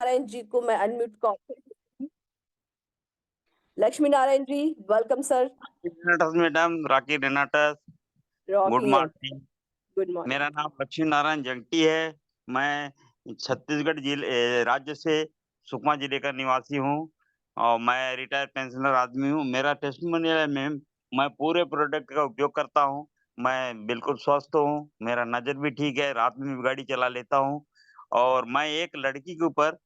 नारायण जी को मैं अनम्यूट कर। Lakshmi Narayan ji, welcome sir. Madam rocking Renatus, good rocking. Morning. Good morning. मेरा नाम लक्ष्मी नारायण जंगटी है। मैं छत्तीसगढ़ जिले राज्य से सुकमा जिले का निवासी हूँ और मैं रिटायर्ड पेंशनर आदमी हूँ। मेरा टेस्टिमोनियल है मैम। मैं पूरे प्रोडक्ट का उपयोग करता हूँ। मैं बिल्कुल स्वस्थ हूँ। मेरा नज़र भी ठीक है। रात में भी गाड़ी चला लेता हूँ और मैं एक लड़की के ऊपर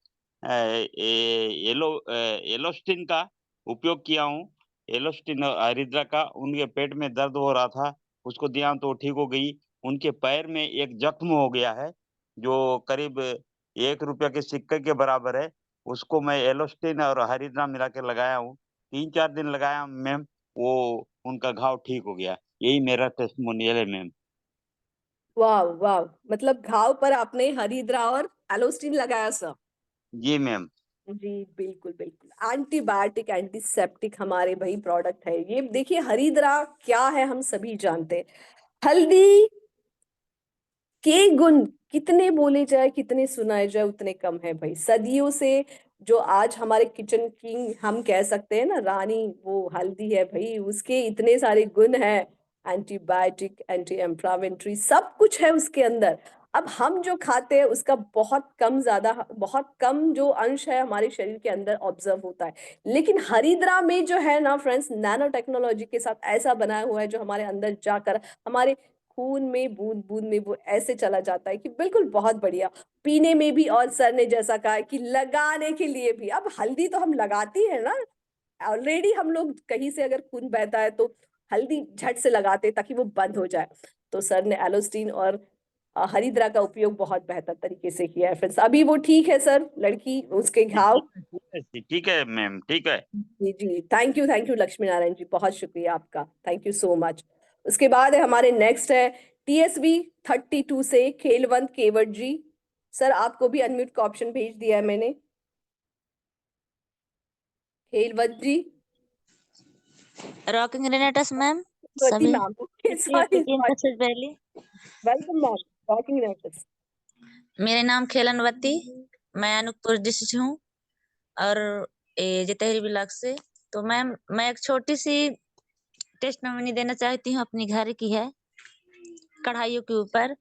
एलोस्टिन का उपयोग किया हूँ। एलोस्टिन और हरिद्रा का उनके पेट में दर्द हो रहा था, उसको दिया तो ठीक हो गई। उनके पैर में एक जख्म हो गया है, जो करीब ₹1 के सिक्के के बराबर है। उसको मैं एलोस्टिन और हरिद्रा मिला के लगाया हूँ। 3-4 दिन लगाया मैम, वो उनका घाव ठीक हो गया। यही मेरा टेस्टिमोनियल है मैम। वाह वाह, मतलब घाव पर आपने हरिद्रा और एलोस्टिन लगाया सर। जी मैम। जी बिल्कुल बिल्कुल, एंटीबायोटिक एंटीसेप्टिक हमारे भाई प्रोडक्ट है ये। देखिए हरिद्रा क्या है हम सभी जानते हैं। हल्दी के गुण कितने बोले जाए, कितने सुनाए जाए उतने कम है भाई। सदियों से जो आज हमारे किचन किंग हम कह सकते हैं ना, रानी, वो हल्दी है भाई। उसके इतने सारे गुण हैं, एंटीबायोटिक, एंटी इंफ्लेमेटरी, सब कुछ है उसके अंदर। अब हम जो खाते हैं उसका बहुत कम, ज्यादा बहुत कम जो अंश है हमारे शरीर के अंदर ऑब्जर्व होता है। लेकिन हरिद्रा में जो है ना फ्रेंड्स, नैनो टेक्नोलॉजी के साथ ऐसा बनाया हुआ है जो हमारे अंदर जाकर हमारे खून में बूंद बूंद में वो ऐसे चला जाता है कि बिल्कुल बहुत बढ़िया। पीने में भी, और सर ने जैसा कहा कि लगाने के लिए भी। अब हल्दी तो हम लगाती है ना, ऑलरेडी हम लोग कहीं से अगर खून बहता है तो हल्दी झट से लगाते ताकि वो बंद हो जाए। तो सर ने एलोस्टिन और हरिद्रा का उपयोग बहुत बेहतर तरीके से किया है फ्रेंड्स। अभी वो ठीक है सर, लड़की उसके घाव। ठीक है मैम, ठीक है। जी जी, थैंक यू लक्ष्मी नारायण जी, बहुत शुक्रिया आपका, थैंक यू सो मच। उसके बाद है हमारे नेक्स्ट है TSV 32 से खेलवंत केवट जी। सर आपको भी अनम्यूट का ऑप्शन भेज दिया है मैंने। खेलवंत जी। Rocking रेनेटस ma'am. वती सभी ma'am, okay happy happy sorry team sorry. Success valley. Welcome ma'am, talking notice. मेरे नाम खेलनवती, मैं अनूपपुर डिस्ट्रिक्ट हूँ और जितहरी ब्लॉक से। तो मैम मैं एक छोटी सी टेस्टिमोनी देना चाहती हूँ, अपनी घर की है, कढ़ाइयों के ऊपर।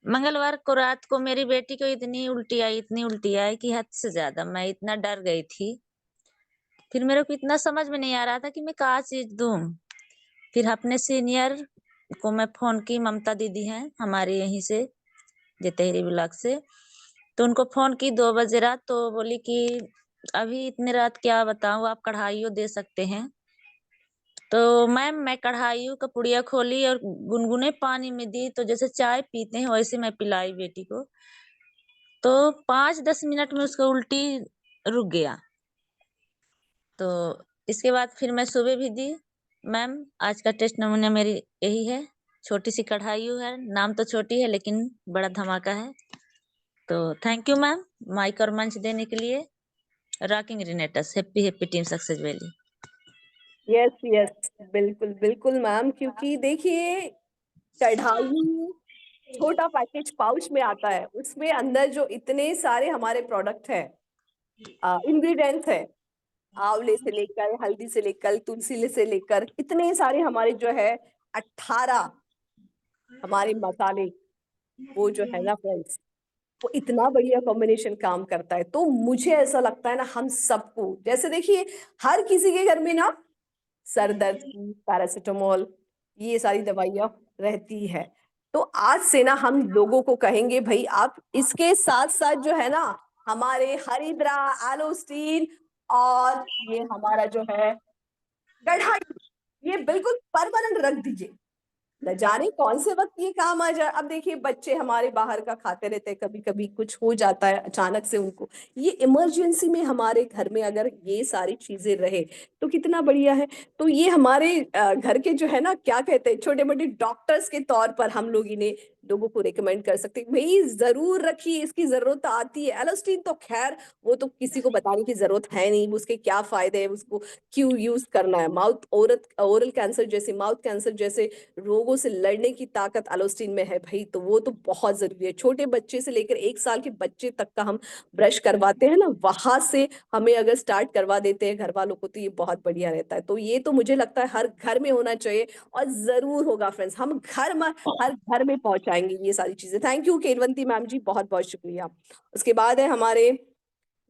मंगलवार को रात को मेरी बेटी को इतनी उल्टी आई कि हद से ज्यादा मैं इतना डर गई थी। फिर मेरे को इतना समझ में नहीं आ रहा था कि मैं क्या चीज दूं। फिर अपने सीनियर को मैं फोन की, ममता दीदी हैं हमारे यहीं से जितेहरी ब्लॉक से। तो उनको फोन की 2 बजे रात, तो बोली कि अभी इतने रात क्या बताऊं, आप कढ़ाइयों दे सकते हैं। तो मैम मैं कढ़ाइयों का पुड़िया खोली और गुनगुने पानी में दी, तो जैसे चाय पीते हैं वैसे मैं पिलाई बेटी को। तो 5-10 मिनट में उसका उल्टी रुक गया। तो इसके बाद फिर मैं सुबह भी दी। मैम आज का टेस्ट नमूना मेरी यही है, छोटी सी कढ़ाई है, नाम तो छोटी है लेकिन बड़ा धमाका है। तो थैंक यू मैम माइक और मंच देने के लिए। Rocking Renatus, happy happy team success valley. Yes yes, बिल्कुल बिल्कुल मैम, क्योंकि देखिए कढ़ाई छोटा पैकेज पाउच में आता है, उसमें अंदर जो इतने सारे हमारे प्रोडक्ट है, इंग्रेडिएंट्स है, आंवले से लेकर, हल्दी से लेकर, तुलसी से लेकर, इतने सारे हमारे जो है 18 हमारे मसाले, वो जो है ना फ्रेंड्स, वो इतना बढ़िया कॉम्बिनेशन काम करता है। तो मुझे ऐसा लगता है ना, हम सबको, जैसे देखिए हर किसी के घर में ना सर दर्द की पैरासिटामोल, ये सारी दवाइयाँ रहती है। तो आज से ना हम लोगों को कहेंगे भाई आप इसके साथ साथ जो है ना हमारे हरिद्रा, एलोस्टिन और ये हमारा जो है कढ़ाई, ये बिल्कुल परमानेंट रख दीजिए। न जाने कौन से वक्त ये काम आ जाए। अब देखिए बच्चे हमारे बाहर का खाते रहते हैं, कभी कभी कुछ हो जाता है अचानक से उनको, ये इमरजेंसी में हमारे घर में अगर ये सारी चीजें रहे तो कितना बढ़िया है। तो ये हमारे घर के जो है ना, क्या कहते हैं, छोटे मोटे डॉक्टर्स के तौर पर हम लोग इन्हें लोगों को रिकमेंड कर सकते हैं भाई जरूर रखिए, इसकी जरूरत आती है। एलोस्टिन तो खैर वो तो किसी को बताने की जरूरत है नहीं, उसके क्या फायदे हैं, उसको क्यों यूज करना है। ओरल कैंसर जैसे, माउथ कैंसर जैसे रोगों से लड़ने की ताकत एलोस्टिन में है भाई, तो वो तो बहुत जरूरी है। छोटे बच्चे से लेकर 1 साल के बच्चे तक का हम ब्रश करवाते हैं ना, वहां से हमें अगर स्टार्ट करवा देते हैं घर वालों को तो ये बहुत बढ़िया रहता है। तो ये तो मुझे लगता है हर घर में होना चाहिए, और जरूर होगा फ्रेंड्स, हम हर घर में पहुंचाएंगे ये सारी चीजें। थैंक यू केलवंती मैम जी, बहुत बहुत शुक्रिया। उसके बाद है हमारे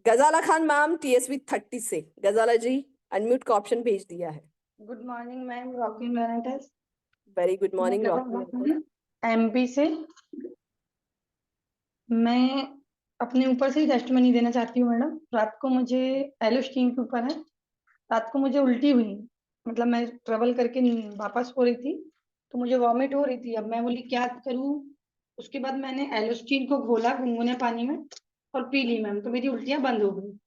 गजाला खान मैम, TSV 30 से। गजाला जी, अनम्यूट का ऑप्शन भेज दिया है। Good morning ma'am, rocking learners. Very good मैं मॉर्निंग गगन बात कर रही हूँ, MP से। मैं अपने ऊपर से ही टेस्टिमनी देना चाहती हूँ मैडम। रात को मुझे एलोस्टीन के ऊपर है, रात को मुझे उल्टी हुई। मतलब मैं ट्रेवल करके वापस हो रही थी तो मुझे वॉमिट हो रही थी। अब मैं बोली क्या करूँ, उसके बाद मैंने एलोस्टीन को घोला गुनगुने पानी में और पी ली मैम, तो मेरी उल्टियाँ बंद हो गई।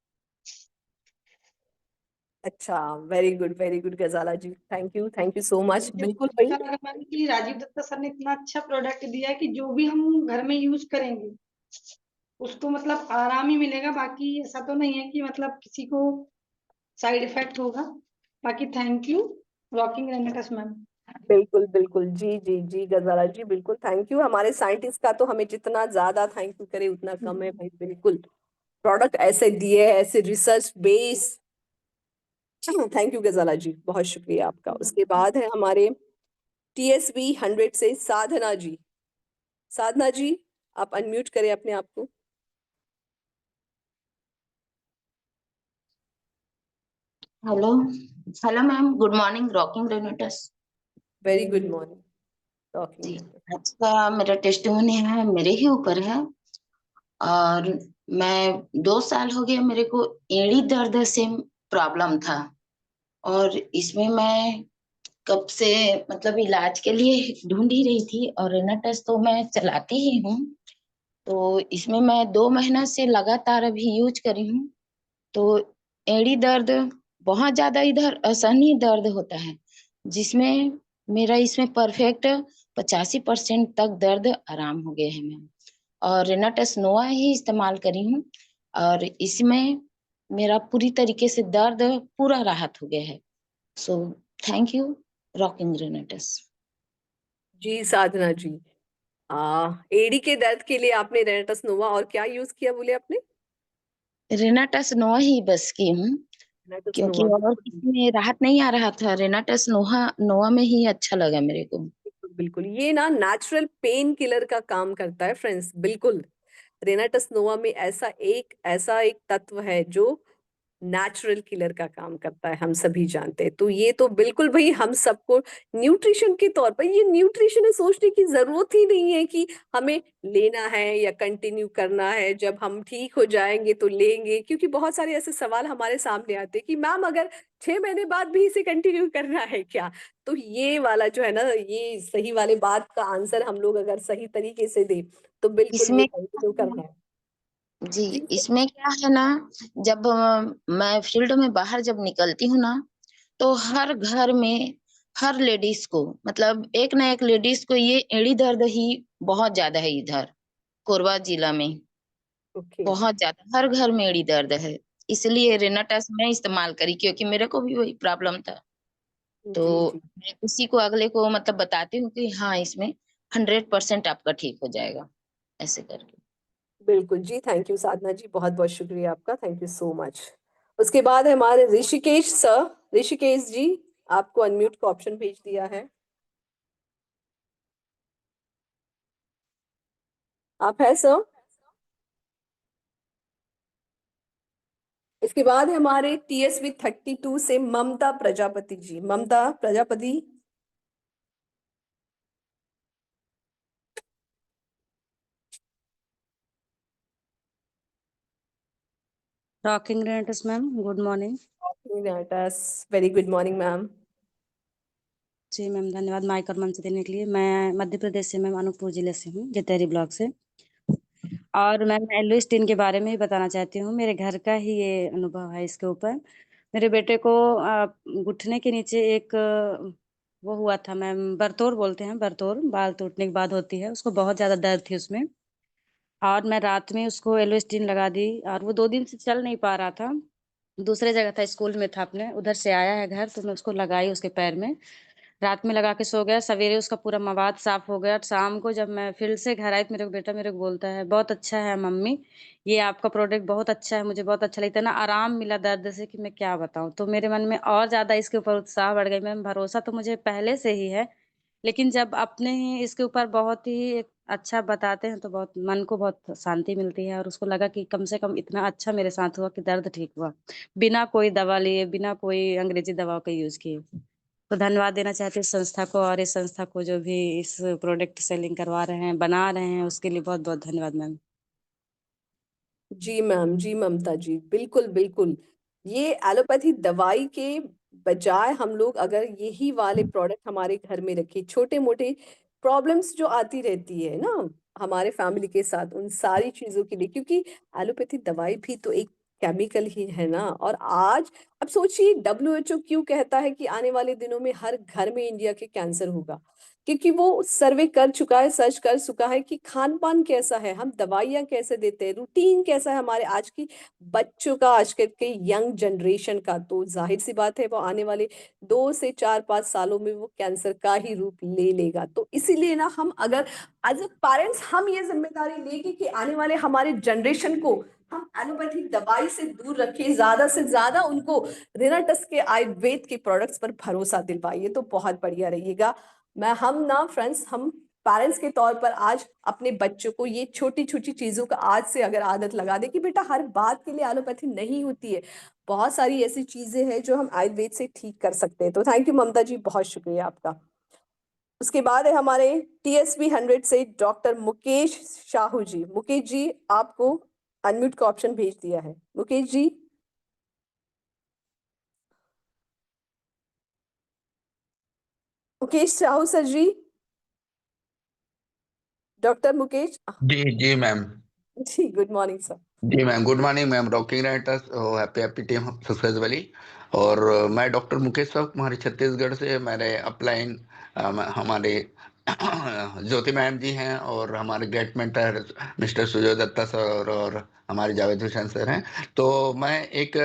अच्छा, very good Ghazala ji, thank you so much. मुझे बिल्कुल बहुत भाई, अच्छा लगा मैम कि राजीव दत्ता सर ने इतना अच्छा प्रोडक्ट दिया है कि जो भी हम घर में यूज करेंगे उसको मतलब आराम ही मिलेगा। बाकी ऐसा तो नहीं है कि मतलब किसी को साइड इफेक्ट होगा। बाकी थैंक यू रॉकिंग रेनेटस मैम। बिल्कुल बिल्कुल, जी जी जी गजाला जी, बिल्कुल थैंक यू। हमारे साइंटिस्ट का तो हमें जितना ज्यादा थैंक यू करे उतना कम है भाई, बिल्कुल। प्रोडक्ट ऐसे दिए हैं, ऐसे रिसर्च बेस। थैंक यू गजाला जी, बहुत शुक्रिया आपका। उसके बाद है हमारे TSV 100 से साधना जी। साधना जी, आप अनम्यूट करें अपने आप को। Hello. Hello ma'am, good morning rocking Renatus. Very good morning ji, talking. आज का मेरा टेस्टिमोनी है, मेरे ही ऊपर है। और मैं 2 साल हो गया मेरे को एड़ी दर्द से प्रॉब्लम था। और इसमें मैं कब से मतलब इलाज के लिए ढूंढ ही रही थी, और रेनेटस तो मैं चलाती ही हूँ। तो इसमें मैं 2 महीना से लगातार अभी यूज करी हूँ। तो एड़ी दर्द बहुत ज्यादा इधर असहनीय दर्द होता है, जिसमें मेरा इसमें परफेक्ट 85% तक दर्द आराम हो गए हैं मैम। और रेनाटस नोवा ही इस्तेमाल करी हूँ, और इसमें मेरा पूरी तरीके से दर्द पूरा राहत हो गया है। So thank you rocking Renatus. Ji Sadhana ji, एडी के दर्द के लिए आपने रेनेटस नोवा और क्या यूज किया बोले आपने? रेनाटस नोवा ही बस की हूँ, रेनेटस क्योंकि नोवा, और बिल्कुल किसी में राहत नहीं आ रहा था। रेनाटस नोवा नोवा में ही अच्छा लगा मेरे को। बिल्कुल बिल्कुल। ये ना नेचुरल पेन किलर का काम करता है फ्रेंड्स, बिल्कुल। रेनाटस नोवा में ऐसा एक तत्व है जो नेचुरल किलर का काम करता है, हम सभी जानते हैं। तो ये तो बिल्कुल भाई हम सबको न्यूट्रिशन के तौर पर, ये न्यूट्रिशन है सोचने की जरूरत ही नहीं है कि हमें लेना है या कंटिन्यू करना है, जब हम ठीक हो जाएंगे तो लेंगे। क्योंकि बहुत सारे ऐसे सवाल हमारे सामने आते हैं कि मैम अगर 6 महीने बाद भी इसे कंटिन्यू करना है क्या? तो ये वाला जो है ना, ये सही वाले बात का आंसर हम लोग अगर सही तरीके से दे तो बिल्कुल ये इसमें कंटिन्यू करना है। जी, जी इसमें क्या है ना, जब मैं फील्ड में बाहर जब निकलती हूँ ना, तो हर घर में हर लेडीज को मतलब एक ना एक लेडीज को ये एड़ी दर्द ही बहुत ज्यादा है इधर कोरबा जिला में। ओके, बहुत ज्यादा हर घर में एड़ी दर्द है। इसलिए रेनाटस मैं इस्तेमाल करी, क्योंकि मेरे को भी वही प्रॉब्लम था। तो जी जी मैं किसी को अगले को मतलब बताती हूँ कि हाँ इसमें 100% आपका ठीक हो जाएगा, ऐसे करके। बिल्कुल जी, थैंक यू साधना जी, बहुत बहुत शुक्रिया आपका, थैंक यू सो मच। उसके बाद है हमारे ऋषिकेश सर। ऋषिकेश जी, आपको अनम्यूट का ऑप्शन भेज दिया है, आप है सर? इसके बाद है हमारे TSV 32 से Mamta Prajapati ji. Mamta Prajapati, rocking रेनेटस ma'am, good morning. Very good morning ma'am. जी मैम, धन्यवाद माइक और मंच देने के लिए। मैं मध्य प्रदेश से मैम, अनूपपुर जिले से हूँ, जतेहरी ब्लॉक से। और मैम एल्लोस्टिन के बारे में ही बताना चाहती हूँ, मेरे घर का ही ये अनुभव है इसके ऊपर। मेरे बेटे को घुटने के नीचे एक वो हुआ था मैम, बरतोड़ बोलते हैं, बरतोड़, बाल टूटने के बाद होती है, उसको बहुत ज़्यादा दर्द थी उसमें। और मैं रात में उसको एलोस्टिन लगा दी और वो 2 दिन से चल नहीं पा रहा था। दूसरे जगह था, स्कूल में था अपने, उधर से आया है घर, तो मैं उसको लगाई उसके पैर में। रात में लगा के सो गया, सवेरे उसका पूरा मवाद साफ हो गया। शाम को जब मैं फील्ड से घर आई तो मेरे को बेटा मेरे को बोलता है, बहुत अच्छा है मम्मी, ये आपका प्रोडक्ट बहुत अच्छा है, मुझे बहुत अच्छा लगा, इतना आराम मिला दर्द से कि मैं क्या बताऊं। तो मेरे मन में और ज्यादा इसके ऊपर उत्साह बढ़ गई। मैम, भरोसा तो मुझे पहले से ही है, लेकिन जब अपने ही इसके ऊपर बहुत ही अच्छा बताते हैं तो बहुत मन को बहुत शांति मिलती है। और उसको लगा कि कम से कम इतना अच्छा मेरे साथ हुआ कि दर्द ठीक हुआ, बिना कोई दवा लिए, बिना कोई अंग्रेजी दवा का यूज किए। तो धन्यवाद देना चाहती हूँ इस संस्था को, और इस संस्था को जो भी इस प्रोडक्ट सेलिंग करवा रहे हैं, बना रहे हैं, उसके लिए बहुत बहुत धन्यवाद मैम। जी मैम, जी ममता जी, बिल्कुल बिल्कुल। ये एलोपैथी दवाई के बजाय हम लोग अगर यही वाले प्रोडक्ट हमारे घर में रखे, छोटे मोटे प्रॉब्लम्स जो आती रहती है ना हमारे फैमिली के साथ, उन सारी चीजों के लिए, क्योंकि एलोपैथी दवाई भी तो एक केमिकल ही है ना। और आज अब सोचिए, WHO क्यों कहता है कि आने वाले दिनों में हर घर में इंडिया के कैंसर होगा, क्योंकि वो सर्वे कर चुका है, सर्च कर चुका है कि खान पान कैसा है, हम दवाइयाँ कैसे देते हैं, रूटीन कैसा है हमारे आज की बच्चों का, आज के यंग जनरेशन का। तो जाहिर सी बात है वो आने वाले 2 से 4-5 सालों में वो कैंसर का ही रूप ले लेगा। तो इसीलिए ना हम अगर एज ए पेरेंट्स हम ये जिम्मेदारी लेंगे कि आने वाले हमारे जनरेशन को हम एलोपैथी दवाई से दूर रखें, ज्यादा से ज्यादा उनको रिनाटस के आयुर्वेद के प्रोडक्ट्स पर भरोसा दिलवाइए, तो बहुत बढ़िया रहिएगा। हम ना फ्रेंड्स, हम पेरेंट्स के तौर पर आज अपने बच्चों को ये छोटी छोटी चीजों का आज से अगर आदत लगा दे कि बेटा हर बात के लिए एलोपैथी नहीं होती है, बहुत सारी ऐसी चीजें हैं जो हम आयुर्वेद से ठीक कर सकते हैं। तो थैंक यू ममता जी, बहुत शुक्रिया आपका। उसके बाद है हमारे TSB 100 से डॉक्टर मुकेश साहू जी। मुकेश जी, आपको अनम्यूट का ऑप्शन भेज दिया है, मुकेश जी। मुकेश साहू सर जी, डॉक्टर मुकेश जी जी मैम। जी, गुड मॉर्निंग सर। जी ma'am, good morning ma'am. Rocking writers happy happy team successfully. और मैं डॉक्टर मुकेश साहब, हमारे छत्तीसगढ़ से। मेरे अपलाइन हमारे ज्योति मैम जी हैं, और हमारे great mentor mister Sujay Datta sir, और हमारे जावेद हुसैन सर हैं। तो मैं एक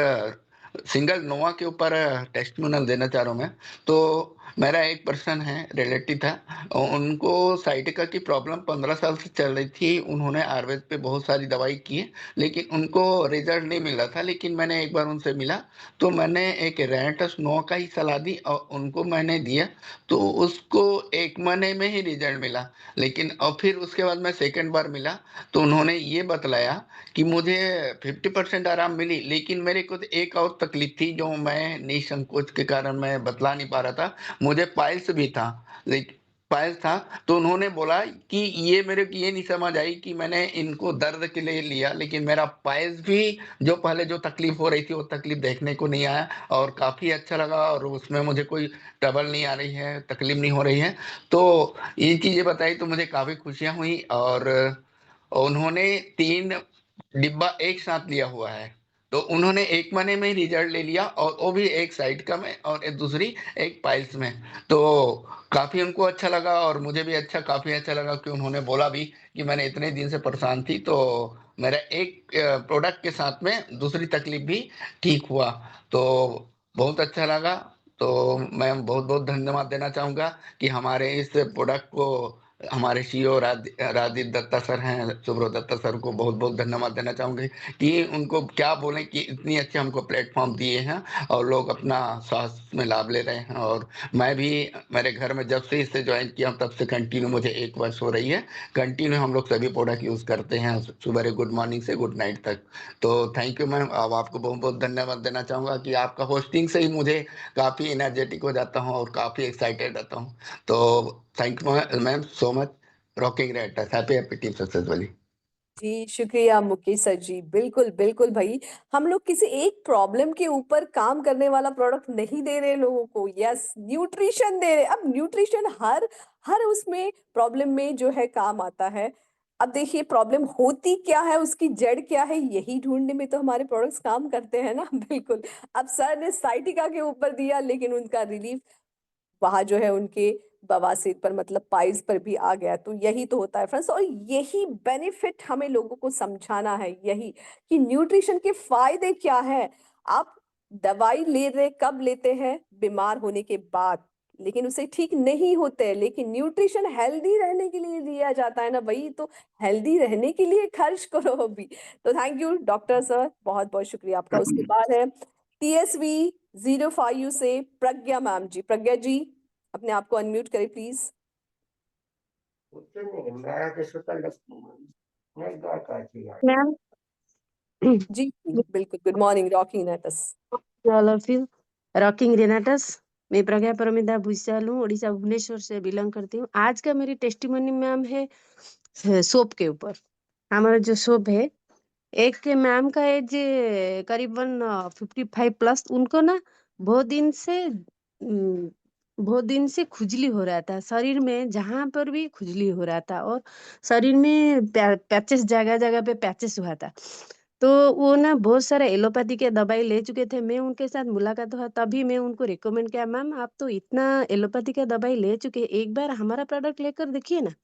सिंगल नोवा के ऊपर टेस्टिमोनियल देना चाह रहा हूँ मैं। तो मेरा एक पर्सन है, रिलेटिव था, उनको साइटिका की प्रॉब्लम 15 साल से चल रही थी। उन्होंने आयुर्वेद पे बहुत सारी दवाई की है, लेकिन उनको रिजल्ट नहीं मिला था। लेकिन मैंने एक बार उनसे मिला, तो मैंने एक रेनेटस नो का ही सलाह दी और उनको मैंने दिया, तो उसको 1 महीने में ही रिजल्ट मिला। लेकिन और फिर उसके बाद मैं सेकंड बार मिला, तो उन्होंने ये बतलाया कि मुझे 50% आराम मिली, लेकिन मेरे को एक और तकलीफ थी जो मैं निसंकोच के कारण मैं बतला नहीं पा रहा था। मुझे पाइल्स भी था, लेकिन पाइल्स था। तो उन्होंने बोला कि ये मेरे को ये नहीं समझ आई कि मैंने इनको दर्द के लिए लिया, लेकिन मेरा पाइल्स भी जो पहले जो तकलीफ हो रही थी वो तकलीफ देखने को नहीं आया, और काफी अच्छा लगा, और उसमें मुझे कोई ट्रबल नहीं आ रही है, तकलीफ नहीं हो रही है। तो ये चीजें बताई तो मुझे काफी खुशियां हुई। और उन्होंने 3 डिब्बा एक साथ लिया हुआ है, तो उन्होंने 1 महीने में ही रिजल्ट ले लिया, और वो भी एक साइड का में और एक दूसरी एक पाइल्स में। तो काफी उनको अच्छा लगा, और मुझे भी काफी अच्छा लगा कि उन्होंने बोला भी कि मैंने इतने दिन से परेशान थी, तो मेरा एक प्रोडक्ट के साथ में दूसरी तकलीफ भी ठीक हुआ। तो बहुत अच्छा लगा। तो मैं बहुत बहुत धन्यवाद देना चाहूंगा कि हमारे इस प्रोडक्ट को हमारे CEO राजीव दत्ता सर हैं, सुब्रत दत्ता सर को बहुत बहुत धन्यवाद देना चाहूंगे कि उनको क्या बोलें कि इतनी अच्छे हमको प्लेटफॉर्म दिए हैं, और लोग अपना स्वास्थ्य में लाभ ले रहे हैं। और मैं भी मेरे घर में जब से इसे ज्वाइन किया तब से कंटिन्यू मुझे 1 वर्ष हो रही है, कंटिन्यू हम लोग सभी प्रोडक्ट यूज करते हैं, सुबह गुड मॉर्निंग से गुड नाइट तक। तो थैंक यू मैम। अब आपको बहुत बहुत धन्यवाद देना चाहूंगा कि आपका होस्टिंग से ही मुझे काफी एनर्जेटिक हो जाता हूँ और काफी एक्साइटेड रहता हूँ। तो thank you ma'am so much. Rocking रहता, हैप्पी हैप्पी टीम सक्सेसफुली। जी शुक्रिया मुकेश सर जी, बिल्कुल बिल्कुल भाई। हम लोग किसी एक प्रॉब्लम के ऊपर काम करने वाला प्रोडक्ट नहीं दे रहे लोगों को, यस न्यूट्रिशन दे रहे। अब न्यूट्रिशन हर हर उसमें प्रॉब्लम में जो है काम आता है। अब देखिए प्रॉब्लम होती क्या है, उसकी जड़ क्या है, यही ढूंढने में तो हमारे प्रोडक्ट्स काम करते हैं ना। बिल्कुल। अब सर ने साइटिका के ऊपर दिया, लेकिन उनका रिलीफ वहां जो है उनके बवासीर पर मतलब पाइल्स पर भी आ गया। तो यही तो होता है फ्रेंड्स, और यही बेनिफिट हमें लोगों को समझाना है, यही कि न्यूट्रिशन के फायदे क्या है। आप दवाई ले रहे कब लेते हैं? बीमार होने के बाद, लेकिन उसे ठीक नहीं होते। लेकिन न्यूट्रिशन हेल्दी रहने के लिए लिया जाता है ना, वही तो हेल्दी रहने के लिए खर्च करो अभी। तो थैंक यू डॉक्टर सर, बहुत बहुत शुक्रिया आपका। उसके बाद है TSV 05 से प्रज्ञा मैम जी। प्रज्ञा जी अपने आप को अनम्यूट करें प्लीज। मैम जी बिल्कुल, गुड मॉर्निंग रॉकिंग नेटस। Rocking Renatus. मैं प्रज्ञा परमिता भूसाल हूँ, उड़ीसा भुवनेश्वर से बिलोंग करती हूँ। आज का मेरी टेस्टिमोनी मैम है सोप के ऊपर। हमारा जो सोप है, एक के मैम का एज करीबन 55 प्लस। उनको ना बहुत दिन से बहुत दिन से खुजली हो रहा था शरीर में, जहां पर भी खुजली हो रहा था, और शरीर में पैचेस, जगह जगह पे पैचेस हुआ था। तो वो ना बहुत सारे एलोपैथी के दवाई ले चुके थे। मैं उनके साथ मुलाकात हुआ, तभी मैं उनको रिकमेंड किया, मैम आप तो इतना एलोपैथी का दवाई ले चुके, एक बार हमारा प्रोडक्ट लेकर देखिए ना।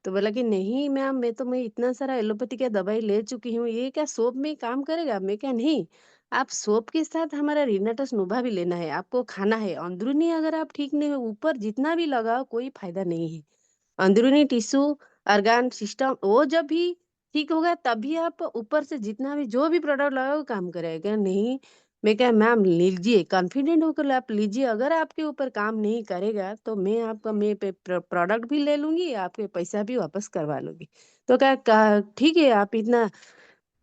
तो बोला कि नहीं मैम, मैं इतना सारा एलोपैथी का दवाई ले चुकी हूँ, ये क्या सोप में काम करेगा? मैं क्या, नहीं, आप सोप के साथ हमारा रिनाटस नोवा भी लेना है, आपको खाना है। अंदरूनी अगर आप ठीक नहीं हो, ऊपर जितना भी लगाओ कोई फायदा नहीं है। अंदरूनी टिश्यू, ऑर्गन सिस्टम, वो जब भी ठीक होगा तभी आप ऊपर से जितना भी जो भी प्रोडक्ट लगाओ काम करेगा। नहीं, मैं क्या मैम लीजिए, कॉन्फिडेंट होकर आप लीजिए, अगर आपके ऊपर काम नहीं करेगा तो मैं प्रोडक्ट भी ले लूंगी, आपके पैसा भी वापस करवा लूंगी। तो क्या ठीक है, आप इतना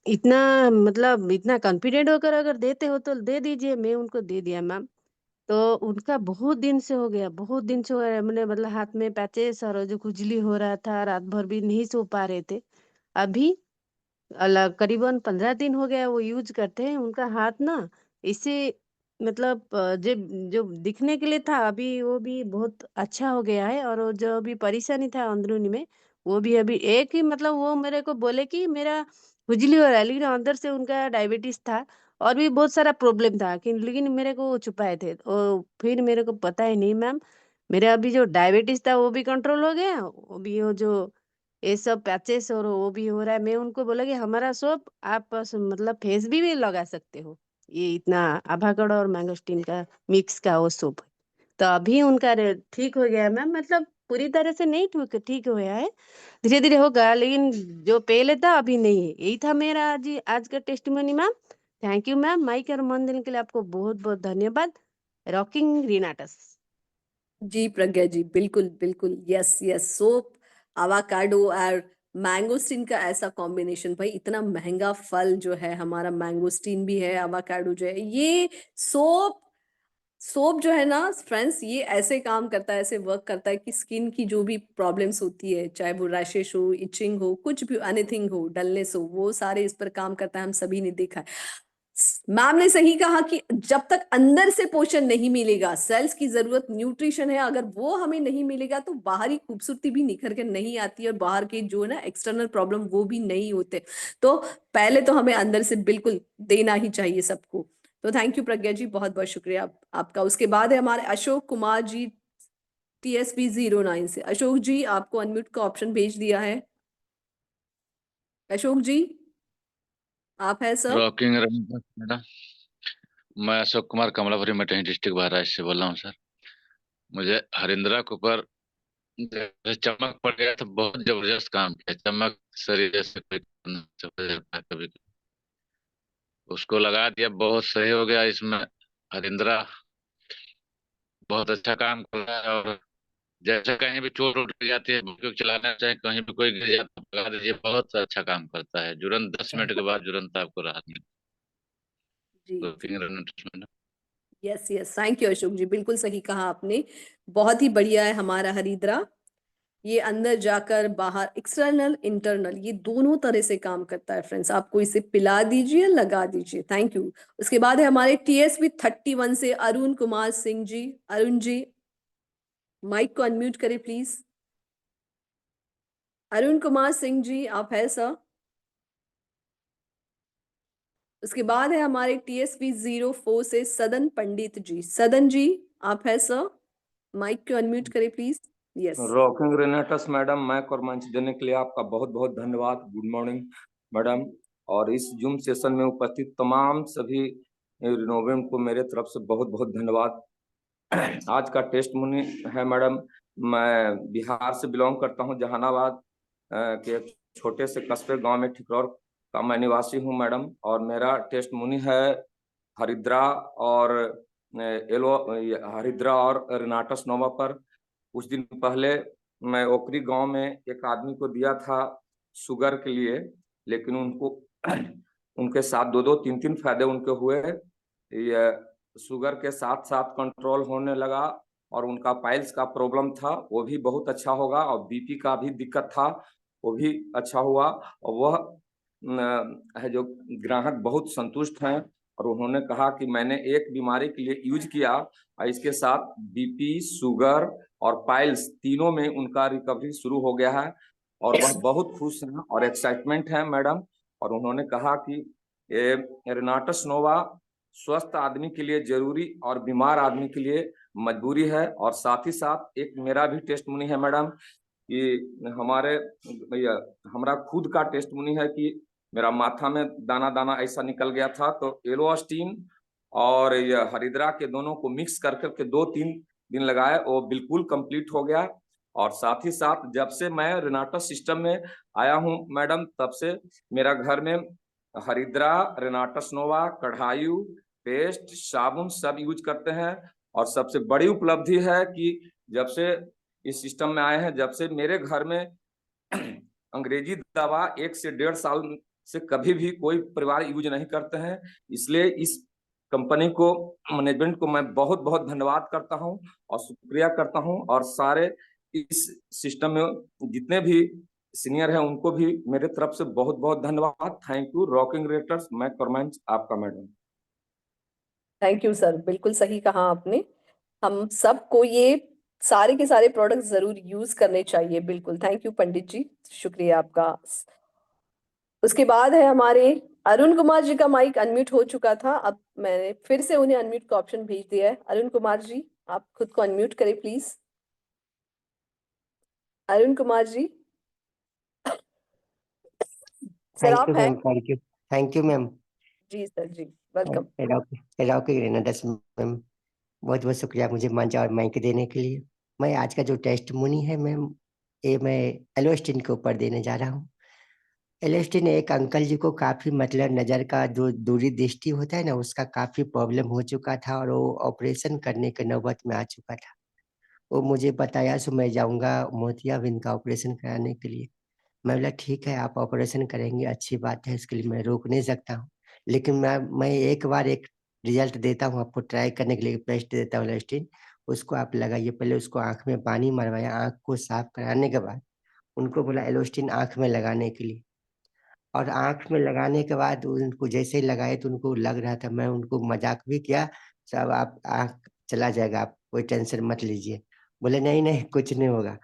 इतना मतलब इतना कॉन्फिडेंट होकर अगर देते हो तो दे दीजिए। मैं उनको दे दिया मैम। तो उनका बहुत दिन से हो गया, बहुत दिन से हो गया, मैंने मतलब हाथ में पैचेस और जो खुजली हो रहा था, रात भर भी नहीं सो पा रहे थे। अभी करीबन 15 दिन हो गया वो यूज करते हैं। उनका हाथ ना इससे मतलब जो जो दिखने के लिए था, अभी वो भी बहुत अच्छा हो गया है। और वो जो अभी परेशानी था अंदरूनी में, वो भी अभी एक ही मतलब वो मेरे को बोले कि मेरा खुजली हो रहा है, लेकिन अंदर से उनका डायबिटीज था और भी बहुत सारा प्रॉब्लम था, कि लेकिन मेरे को वो छुपाए थे। और फिर मेरे को पता ही नहीं मैम, मेरा अभी जो डायबिटीज था वो भी कंट्रोल हो गया, वो भी वो जो ये सब पैचेस और वो भी हो रहा है। मैं उनको बोला कि हमारा सोप आप मतलब फेस भी लगा सकते हो, ये इतना आभाकड़ और मैंगोस्टीन का मिक्स का वो सोप है। तो अभी उनका ठीक हो गया मैम, मतलब पूरी तरह से नहीं ठीक ठीक हो गया है, धीरे धीरे होगा, लेकिन जो पहले था अभी नहीं है। यही था मेरा आज का testimony ma'am. Thank you ma'am, mic और मन देने के लिए आपको बहुत बहुत धन्यवाद। रॉकिंग रिनाटस। जी प्रज्ञा जी, बिल्कुल बिल्कुल, यस यस। सोप, आवाकाडो और मैंगोस्टीन का ऐसा कॉम्बिनेशन, भाई इतना महंगा फल जो है हमारा, मैंगोस्टीन भी है, आवाकाडो जो है, ये सोप सोप जो है ना फ्रेंड्स, ये ऐसे काम करता है, ऐसे वर्क करता है कि स्किन की जो भी प्रॉब्लम्स होती है, चाहे वो रैशेस हो, इचिंग हो, कुछ भी एनीथिंग हो, डलनेस हो, वो सारे इस पर काम करता है। हम सभी ने देखा है। मैम ने सही कहा कि जब तक अंदर से पोषण नहीं मिलेगा, सेल्स की जरूरत न्यूट्रिशन है, अगर वो हमें नहीं मिलेगा तो बाहरी खूबसूरती भी निखर कर नहीं आती, और बाहर के जो है ना एक्सटर्नल प्रॉब्लम वो भी नहीं होते। तो पहले तो हमें अंदर से बिल्कुल देना ही चाहिए सबको। तो थैंक यू प्रज्ञा जी, बहुत बहुत शुक्रिया आपका। उसके बाद है हमारे अशोक कुमार जी, TSP 09 से। अशोक जी, आपको अनम्यूट का ऑप्शन भेज दिया है। अशोक जी आप है सर? रॉकिंग मैडम, मैं अशोक कुमार कमलापुरी मटही डिस्ट्रिक्ट बहराइच से बोल रहा हूँ सर। मुझे हरिंद्रा के ऊपर जैसे चमक पड़ गया तो बहुत जबरदस्त काम किया। चमक शरीर जैसे कोई नहीं सकता कभी। उसको लगा दिया, बहुत सही हो गया। इसमें हरिंद्रा बहुत अच्छा काम कर रहा है। और जैसे कहीं भी चोट उठ जाती है, बुक चलाना चाहे कहीं भी कोई गिर जाता है, लगा दीजिए, बहुत अच्छा काम करता है। तुरंत 10 मिनट के बाद तुरंत आपको राहत जी जी, मिलती। Yes yes, thank you Ashok ji, बिल्कुल सही कहा आपने। बहुत ही बढ़िया है हमारा हरिद्रा। ये अंदर जाकर बाहर, एक्सटर्नल इंटरनल, ये दोनों तरह से काम करता है फ्रेंड्स। आपको इसे पिला दीजिए, लगा दीजिए। Thank you. उसके बाद है हमारे TSP 31 से अरुण कुमार सिंह जी। अरुण जी माइक को अनम्यूट करें प्लीज। अरुण कुमार सिंह जी आप है सर? उसके बाद है हमारे TSP 04 से सदन पंडित जी। सदन जी आप है सर? माइक को अनम्यूट करें प्लीज। यस। रॉकिंग रेनेटस मैडम, माइक और मंच देने के लिए आपका बहुत बहुत धन्यवाद। गुड मॉर्निंग मैडम, और इस जूम सेशन में उपस्थित तमाम सभी रिनोवेंट को मेरे तरफ से बहुत बहुत धन्यवाद। आज का टेस्टमोनी है मैडम, मैं बिहार से बिलोंग करता हूं, जहानाबाद के एक छोटे से कस्बे गांव में ठिकरौर का मैं निवासी हूं मैडम, और मेरा टेस्टमोनी है हरिद्रा और हरिद्रा और रेनाटस नोवा पर। कुछ दिन पहले मैं ओकरी गांव में एक आदमी को दिया था शुगर के लिए, लेकिन उनको उनके साथ 2-2, 3-3 फायदे उनके हुए। ये शुगर के साथ साथ कंट्रोल होने लगा, और उनका पाइल्स का प्रॉब्लम था वो भी बहुत अच्छा होगा, और बीपी का भी दिक्कत था वो भी अच्छा हुआ। और वह है जो ग्राहक बहुत संतुष्ट हैं, और उन्होंने कहा कि मैंने एक बीमारी के लिए यूज किया और इसके साथ बीपी, शुगर और पाइल्स तीनों में उनका रिकवरी शुरू हो गया है, और वह बहुत खुश हैं और एक्साइटमेंट है मैडम। और उन्होंने कहा कि रेनाटस नोवा स्वस्थ आदमी के लिए जरूरी और बीमार आदमी के लिए मजबूरी है। और साथ ही साथ एक मेरा भी टेस्टमोनी है मैडम, कि हमारा खुद का टेस्टमोनी है कि मेरा माथा में दाना दाना ऐसा निकल गया था, तो एलोस्टीन और ये हरिद्रा के दोनों को मिक्स कर करके 2-3 दिन लगाए, वो बिल्कुल कंप्लीट हो गया। और साथ ही साथ जब से मैं रेनाटस सिस्टम में आया हूं मैडम, तब से मेरा घर में हरिद्रा, रेनाटस नोवा, कढ़ायु, पेस्ट, साबुन सब यूज करते हैं। और सबसे बड़ी उपलब्धि है कि जब से इस सिस्टम में आए हैं, जब से मेरे घर में अंग्रेजी दवा 1 से 1.5 साल से कभी भी कोई परिवार यूज नहीं करते हैं। इसलिए इस कंपनी को, मैनेजमेंट को मैं बहुत बहुत धन्यवाद करता हूं और शुक्रिया करता हूं, और सारे इस सिस्टम में जितने भी सीनियर हैं उनको भी मेरे तरफ से बहुत बहुत धन्यवाद। Thank you. रॉकिंग रेटर्स, मैं परमांच आपका मैडम। थैंक यू सर, बिल्कुल सही कहा आपने। हम सबको ये सारे के सारे प्रोडक्ट जरूर यूज करने चाहिए। बिल्कुल, थैंक यू पंडित जी, शुक्रिया आपका। उसके बाद है हमारे अरुण कुमार जी का माइक अनम्यूट हो चुका था, अब मैंने फिर से उन्हें अनम्यूट का ऑप्शन भेज दिया है। अरुण कुमार जी, आप खुद को अनम्यूट करें please. Arun Kumar ji, sir thank आप यू हैं? Ma'am, thank you ma'am. जी सर जी, वेलकम। रॉकिंग रेनेटस मैम, बहुत बहुत शुक्रिया मुझे मंच और माइक देने के लिए। मैं आज का जो टेस्टमोनी है मैम, ये मैं एलोस्टिन के ऊपर देने जा रहा हूँ। एलोस्टिन एक अंकल जी को काफी मतलब नजर का जो दूरी दृष्टि होता है ना, उसका काफी प्रॉब्लम हो चुका था, और वो ऑपरेशन करने के नौबत में आ चुका था। वो मुझे बताया सो मैं जाऊंगा मोतियाबिंद का ऑपरेशन कराने के लिए। मैं बोला ठीक है, आप ऑपरेशन करेंगे अच्छी बात है, इसके लिए मैं रोक नहीं सकता हूँ, लेकिन मैं एक बार एक रिजल्ट देता हूँ आपको ट्राई करने के लिए। पेस्ट देता हूँ एलोस्टिन, उसको आप लगाइए। पहले उसको आंख में पानी मरवाया, आंख को साफ कराने के बाद उनको बोला एलोस्टिन आंख में लगाने के लिए। और आंख में लगाने के बाद उनको जैसे ही लगाए तो उनको लग रहा था, मैं उनको मजाक भी किया, सब आप आंख चला जाएगा, आप कोई टेंशन मत लीजिए। बोले नहीं नहीं कुछ नहीं होगा।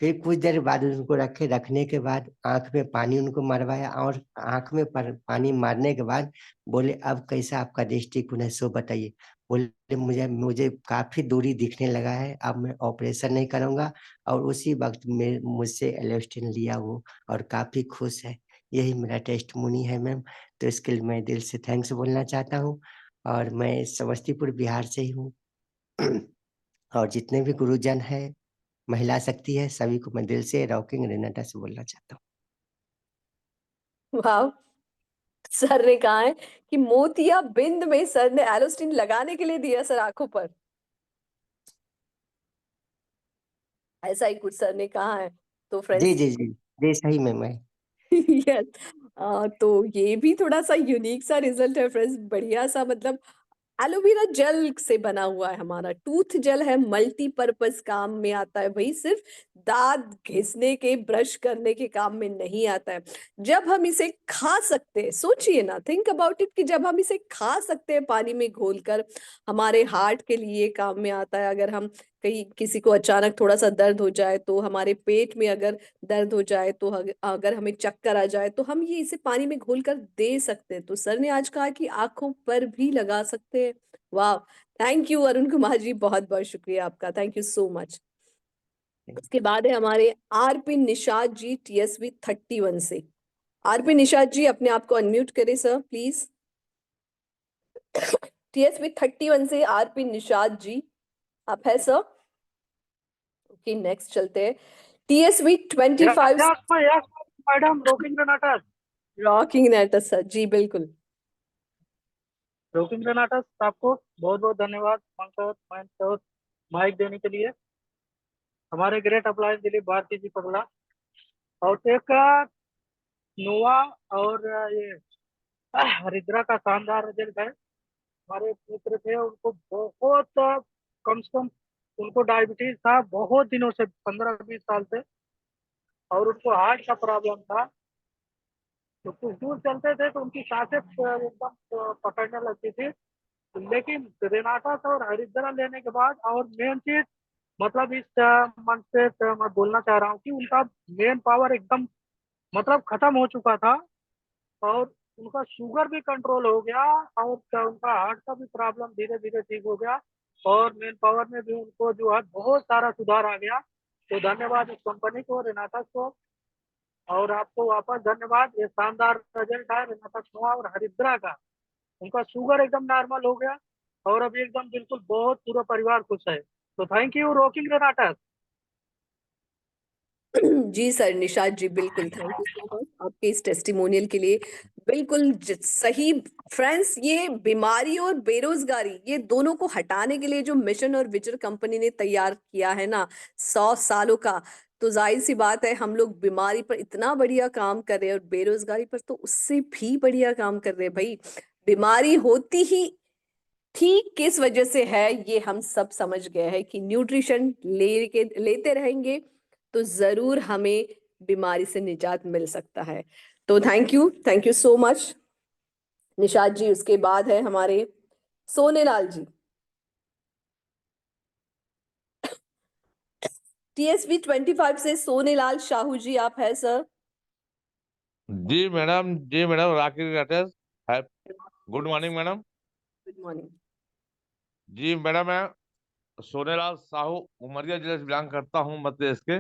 फिर कुछ देर बाद उनको रखने के बाद आंख में पानी उनको मरवाया, और आंख में पानी मारने के बाद बोले अब कैसा आपका दृष्टिकोण है सो बताइए। बोले मुझे मुझे काफी दूरी दिखने लगा है, अब मैं ऑपरेशन नहीं करूंगा। और उसी वक्त में मुझसे एलोस्टिन लिया वो, और काफी खुश है। यही मेरा टेस्टमोनी है मैम, तो इसके लिए मैं दिल से थैंक्स बोलना चाहता हूँ। और मैं समस्तीपुर बिहार से ही हूँ। और जितने भी गुरुजन है, महिला शक्ति है, सभी को मैं दिल से रॉकिंग रेनेटा से बोलना चाहता हूँ। वाह, सर ने कहा है कि मोतिया बिंद में सर ने एलोस्टिन लगाने के लिए दिया सर आंखों पर, ऐसा ही कुछ सर ने कहा है। तो जी फ्रेंड्स, जी जी जी, सही में मैं यस, तो ये भी थोड़ा सा यूनिक सा रिजल्ट है फ्रेंड्स, बढ़िया सा। मतलब एलोवेरा जेल से बना हुआ है, हमारा टूथ जेल है, मल्टीपर्पज काम में आता है भाई, सिर्फ दांत घिसने के, ब्रश करने के काम में नहीं आता है। जब हम इसे खा सकते हैं, सोचिए ना, थिंक अबाउट इट, कि जब हम इसे खा सकते हैं पानी में घोलकर, हमारे हार्ट के लिए काम में आता है। अगर हम कहीं किसी को अचानक थोड़ा सा दर्द हो जाए, तो हमारे पेट में अगर दर्द हो जाए, तो अगर हमें चक्कर आ जाए, तो हम ये इसे पानी में घोल कर दे सकते हैं। तो सर ने आज कहा कि आंखों पर भी लगा सकते हैं। वाह, थैंक यू अरुण कुमार जी, बहुत बहुत शुक्रिया आपका, थैंक यू सो मच। उसके बाद है हमारे आरपी निषाद जी, TSV 31 से। आरपी निषाद जी, अपने आप को अनम्यूट करें सर प्लीज। TSV 31 से आरपी निषाद जी, आप है सर? ओके, नेक्स्ट चलते हैं TSV 25। मैडम रॉकिंग नाटक। रॉकिंग नेटस सर जी, बिल्कुल। रॉकिंग नाटक, आपको बहुत बहुत धन्यवाद माइक देने के लिए। हमारे ग्रेट अप्लायंस दिलीप भारती जी पगला, और एक नोवा और ये हरिद्रा का शानदार रिजल्ट है। हमारे मित्र थे, उनको बहुत कम से कम उनको डायबिटीज था बहुत दिनों से, 15-20 साल से, और उनको हार्ट का प्रॉब्लम था। तो कुछ दूर चलते थे तो उनकी सांसें एकदम पकड़ने लगती थी। लेकिन रेनाटा और हरिद्रा लेने के बाद, और मेन चीज मतलब इस मंच से मैं बोलना चाह रहा हूँ कि उनका मेन पावर एकदम मतलब खत्म हो चुका था, और उनका शुगर भी कंट्रोल हो गया, और उनका हार्ट का भी प्रॉब्लम धीरे धीरे ठीक हो गया, और मेन पावर में भी उनको जो है बहुत सारा सुधार आ गया। तो धन्यवाद इस कंपनी को, रेनाटा को, और आपको वापस धन्यवाद। ये शानदार रिजल्ट है रेनाटा नोवा और हरिद्रा का। उनका शुगर एकदम नॉर्मल हो गया, और अभी एकदम बिल्कुल बहुत पूरा परिवार खुश है। तो थैंक यू रॉकिंग रेनाटा। जी सर, निषाद जी, बिल्कुल थैंक यू सो मच आपके इस टेस्टिमोनियल के लिए। बिल्कुल सही। फ्रेंड्स, ये बीमारी और बेरोजगारी, ये दोनों को हटाने के लिए जो मिशन और विजन कंपनी ने तैयार किया है ना, 100 सालों का, तो जाहिर सी बात है हम लोग बीमारी पर इतना बढ़िया काम कर रहे हैं, और बेरोजगारी पर तो उससे भी बढ़िया काम कर रहे हैं भाई। बीमारी होती ही ठीक किस वजह से है, ये हम सब समझ गए हैं कि न्यूट्रिशन लेते रहेंगे तो जरूर हमें बीमारी से निजात मिल सकता है। तो thank you so much Nishad ji. उसके बाद है हमारे सोनेलाल जी, TSV 25 से सोनेलाल शाहू जी, आप है सर? जी मैडम राकेश राठौर है। Good morning madam. Good morning. जी मैडम, मैं सोनेलाल साहू उमरिया जिले से बिलोंग करता हूँ, मध्य प्रदेश के।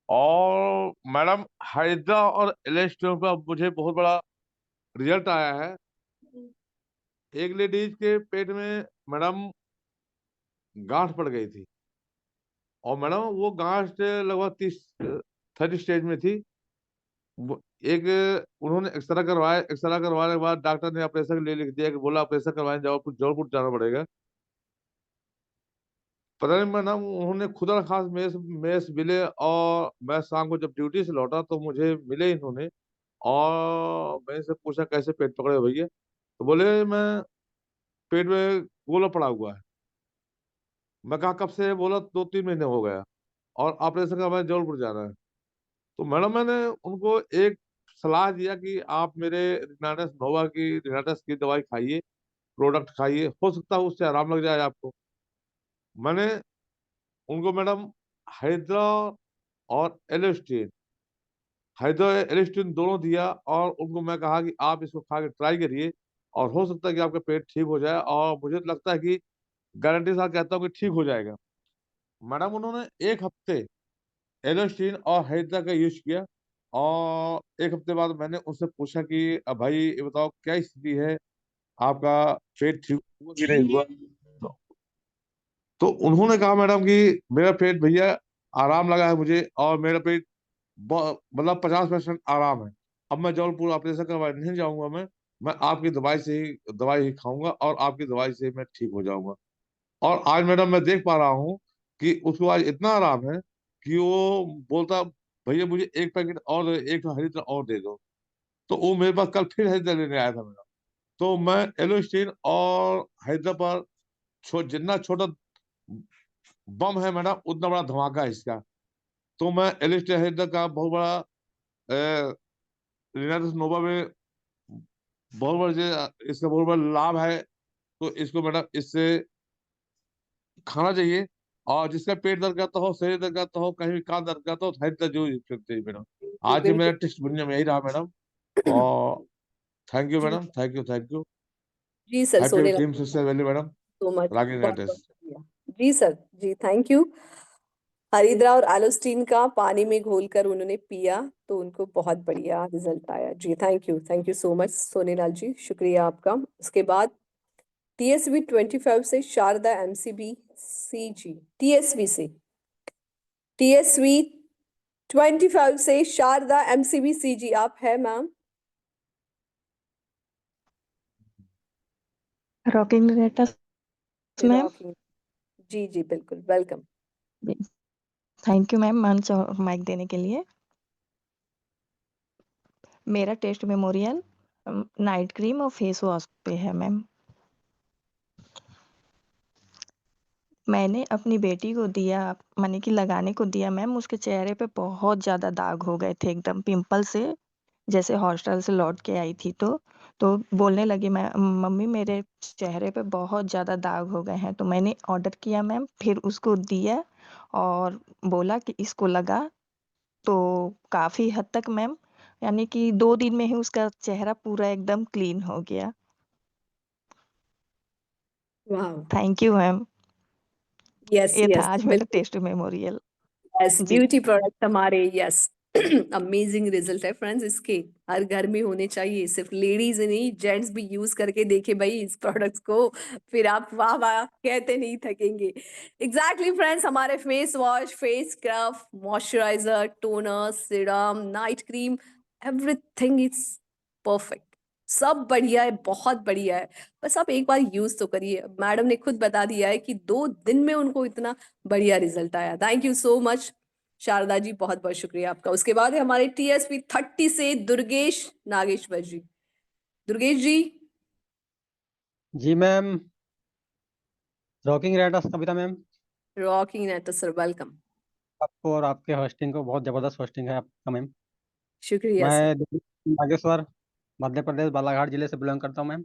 और मैडम, हाइड्रा और एलेस्टोन का मुझे बहुत बड़ा रिजल्ट आया है। एक लेडीज के पेट में मैडम गांठ पड़ गई थी, और मैडम वो गांठ लगभग 30 स्टेज में थी। एक उन्होंने एक्सरा करवाने के बाद डॉक्टर ने ऑपरेशन के लिए लिख दिया कि बोला ऑपरेशन करवाने जाओ, कुछ जौनपुर जाना पड़ेगा। पता नहीं मैडम, उन्होंने खुदा खास मेस मेस मिले, और मैं शाम को जब ड्यूटी से लौटा तो मुझे मिले इन्होंने, और मैंने से पूछा कैसे पेट पकड़े हो भैया, तो बोले मैं पेट में गोला पड़ा हुआ है। मैं कहा कब से है? बोला 2-3 महीने हो गया, और ऑपरेशन करवाने जौनपुर जाना है। तो मैडम, मैंने उनको एक सलाह दिया कि आप मेरे रिनाटस नोवा की रिनाटस की दवाई खाइए, प्रोडक्ट खाइए, हो सकता है उससे आराम लग जाए आपको। मैंने उनको मैडम हाइड्रा और एलोस्टिन हाइड्रा एलोस्टिन दोनों दिया, और उनको मैं कहा कि आप इसको खा के ट्राई करिए, और हो सकता है कि आपका पेट ठीक हो जाए, और मुझे लगता है कि गारंटी के साथ कहता हूँ कि ठीक हो जाएगा। मैडम, उन्होंने 1 हफ्ते एलोस्टिन और हाइड्रा का यूज किया, और 1 हफ्ते बाद मैंने उनसे पूछा कि अब भाई ये बताओ क्या स्थिति है, आपका पेट ठीक हुआ कि नहीं हुआ? तो उन्होंने कहा मैडम कि मेरा पेट भैया आराम लगा है मुझे, और मेरा पेट मतलब 50% आराम है। अब मैं जौनपुर ऑपरेशन करवाने नहीं जाऊंगा, मैं आपकी दवाई ही खाऊंगा, और आपकी दवाई से मैं ठीक हो जाऊंगा। और आज मैडम मैं देख पा रहा हूँ कि उसको आज इतना आराम है कि वो बोलता भैया मुझे 1 पैकेट और एक हरी और दे दो। तो वो मेरे पास कल फिर हरी लेने आया था मेरा। तो मैं एलोस्टिन और हैदर पर जितना छोटा बम है मैडम, उतना बड़ा धमाका है इसका। तो मैं एलोस्टिन हैदर का बहुत बड़ा रिनाटस नोवा में बहुत बड़ा इसका बहुत बड़ा लाभ है। तो इसको मैडम इससे खाना चाहिए, और जिसका पेट दर्द करता हो, शरीर दर्द करता हो, कहीं भी कान दर्द करता हो, हरिद्रा जरूर यूज करते हैं मैडम। आज बिल्कुल मेरा टेस्ट में यही रहा मैडम। और थैंक यू जी madam, thank you, thank you. जी सर, हैप्पी सोने team success valley madam, so much, rocking बहुत बहुत आर्टिस्ट। शुक्रिया। जी सर, जी थैंक यू। हरिद्रा और एलोस्टीन का पानी में घोलकर उन्होंने पिया तो उनको बहुत बढ़िया रिजल्ट आया। जी thank you so much Sonelal ji, शुक्रिया आपका। उसके बाद TSV 25 से शारदा MCB CG, TSV 25 से शारदा MCB CG, आप है मैम? रॉकिंग रेटस मैम। रॉकिंग, जी जी बिल्कुल, वेलकम। थैंक यू मैम मंच और माइक देने के लिए। मेरा टेस्ट मेमोरियल नाइट क्रीम और फेस वॉश पे है मैम। मैंने अपनी बेटी को दिया, माने कि लगाने को दिया मैम, उसके चेहरे पे बहुत ज़्यादा दाग हो गए थे, एकदम पिंपल से, जैसे हॉस्टल से लौट के आई थी तो बोलने लगी मैं, मम्मी मेरे चेहरे पे बहुत ज़्यादा दाग हो गए हैं। तो मैंने ऑर्डर किया मैम, फिर उसको दिया और बोला कि इसको लगा। तो काफ़ी हद तक मैम, यानी कि 2 दिन में ही उसका चेहरा पूरा एकदम क्लीन हो गया। वाह, थैंक यू मैम। यस ये था यस आज मेरा बिल्कुल, टेस्ट मेमोरियल। यस जी ब्यूटी प्रोडक्ट हमारे, यस अमेजिंग रिजल्ट है फ्रेंड्स, इसके हर घर में होने चाहिए। सिर्फ लेडीज ही नहीं, जेंट्स भी यूज करके देखे भाई इस प्रोडक्ट्स को, फिर आप वाह वाह कहते नहीं थकेंगे। एग्जैक्टली फ्रेंड्स, हमारे face wash, face scrub, moisturiser, toner, serum, night cream, everything is perfect, सब बढ़िया है, बहुत बढ़िया है। बस आप एक बार यूज तो करिए। मैडम ने खुद बता दिया है कि 2 दिन में उनको इतना बढ़िया रिजल्ट आया। Thank you so much Sharda ji, बहुत बहुत शुक्रिया आपका। उसके बाद है हमारे TSV 30 से दुर्गेश नागेश्वर जी। दुर्गेश जी, जी मैम, रॉकिंग रेडर्स कविता मैम, रॉकिंग नेटर सर, वेलकम। आपको और आपके होस्टिंग को बहुत ज़बरदस्त होस्टिंग है आपका मैम। शुक्रिया सर। मैं नागेश्वर, मध्य प्रदेश, बालाघाट जिले से बिलोंग करता हूँ मैम।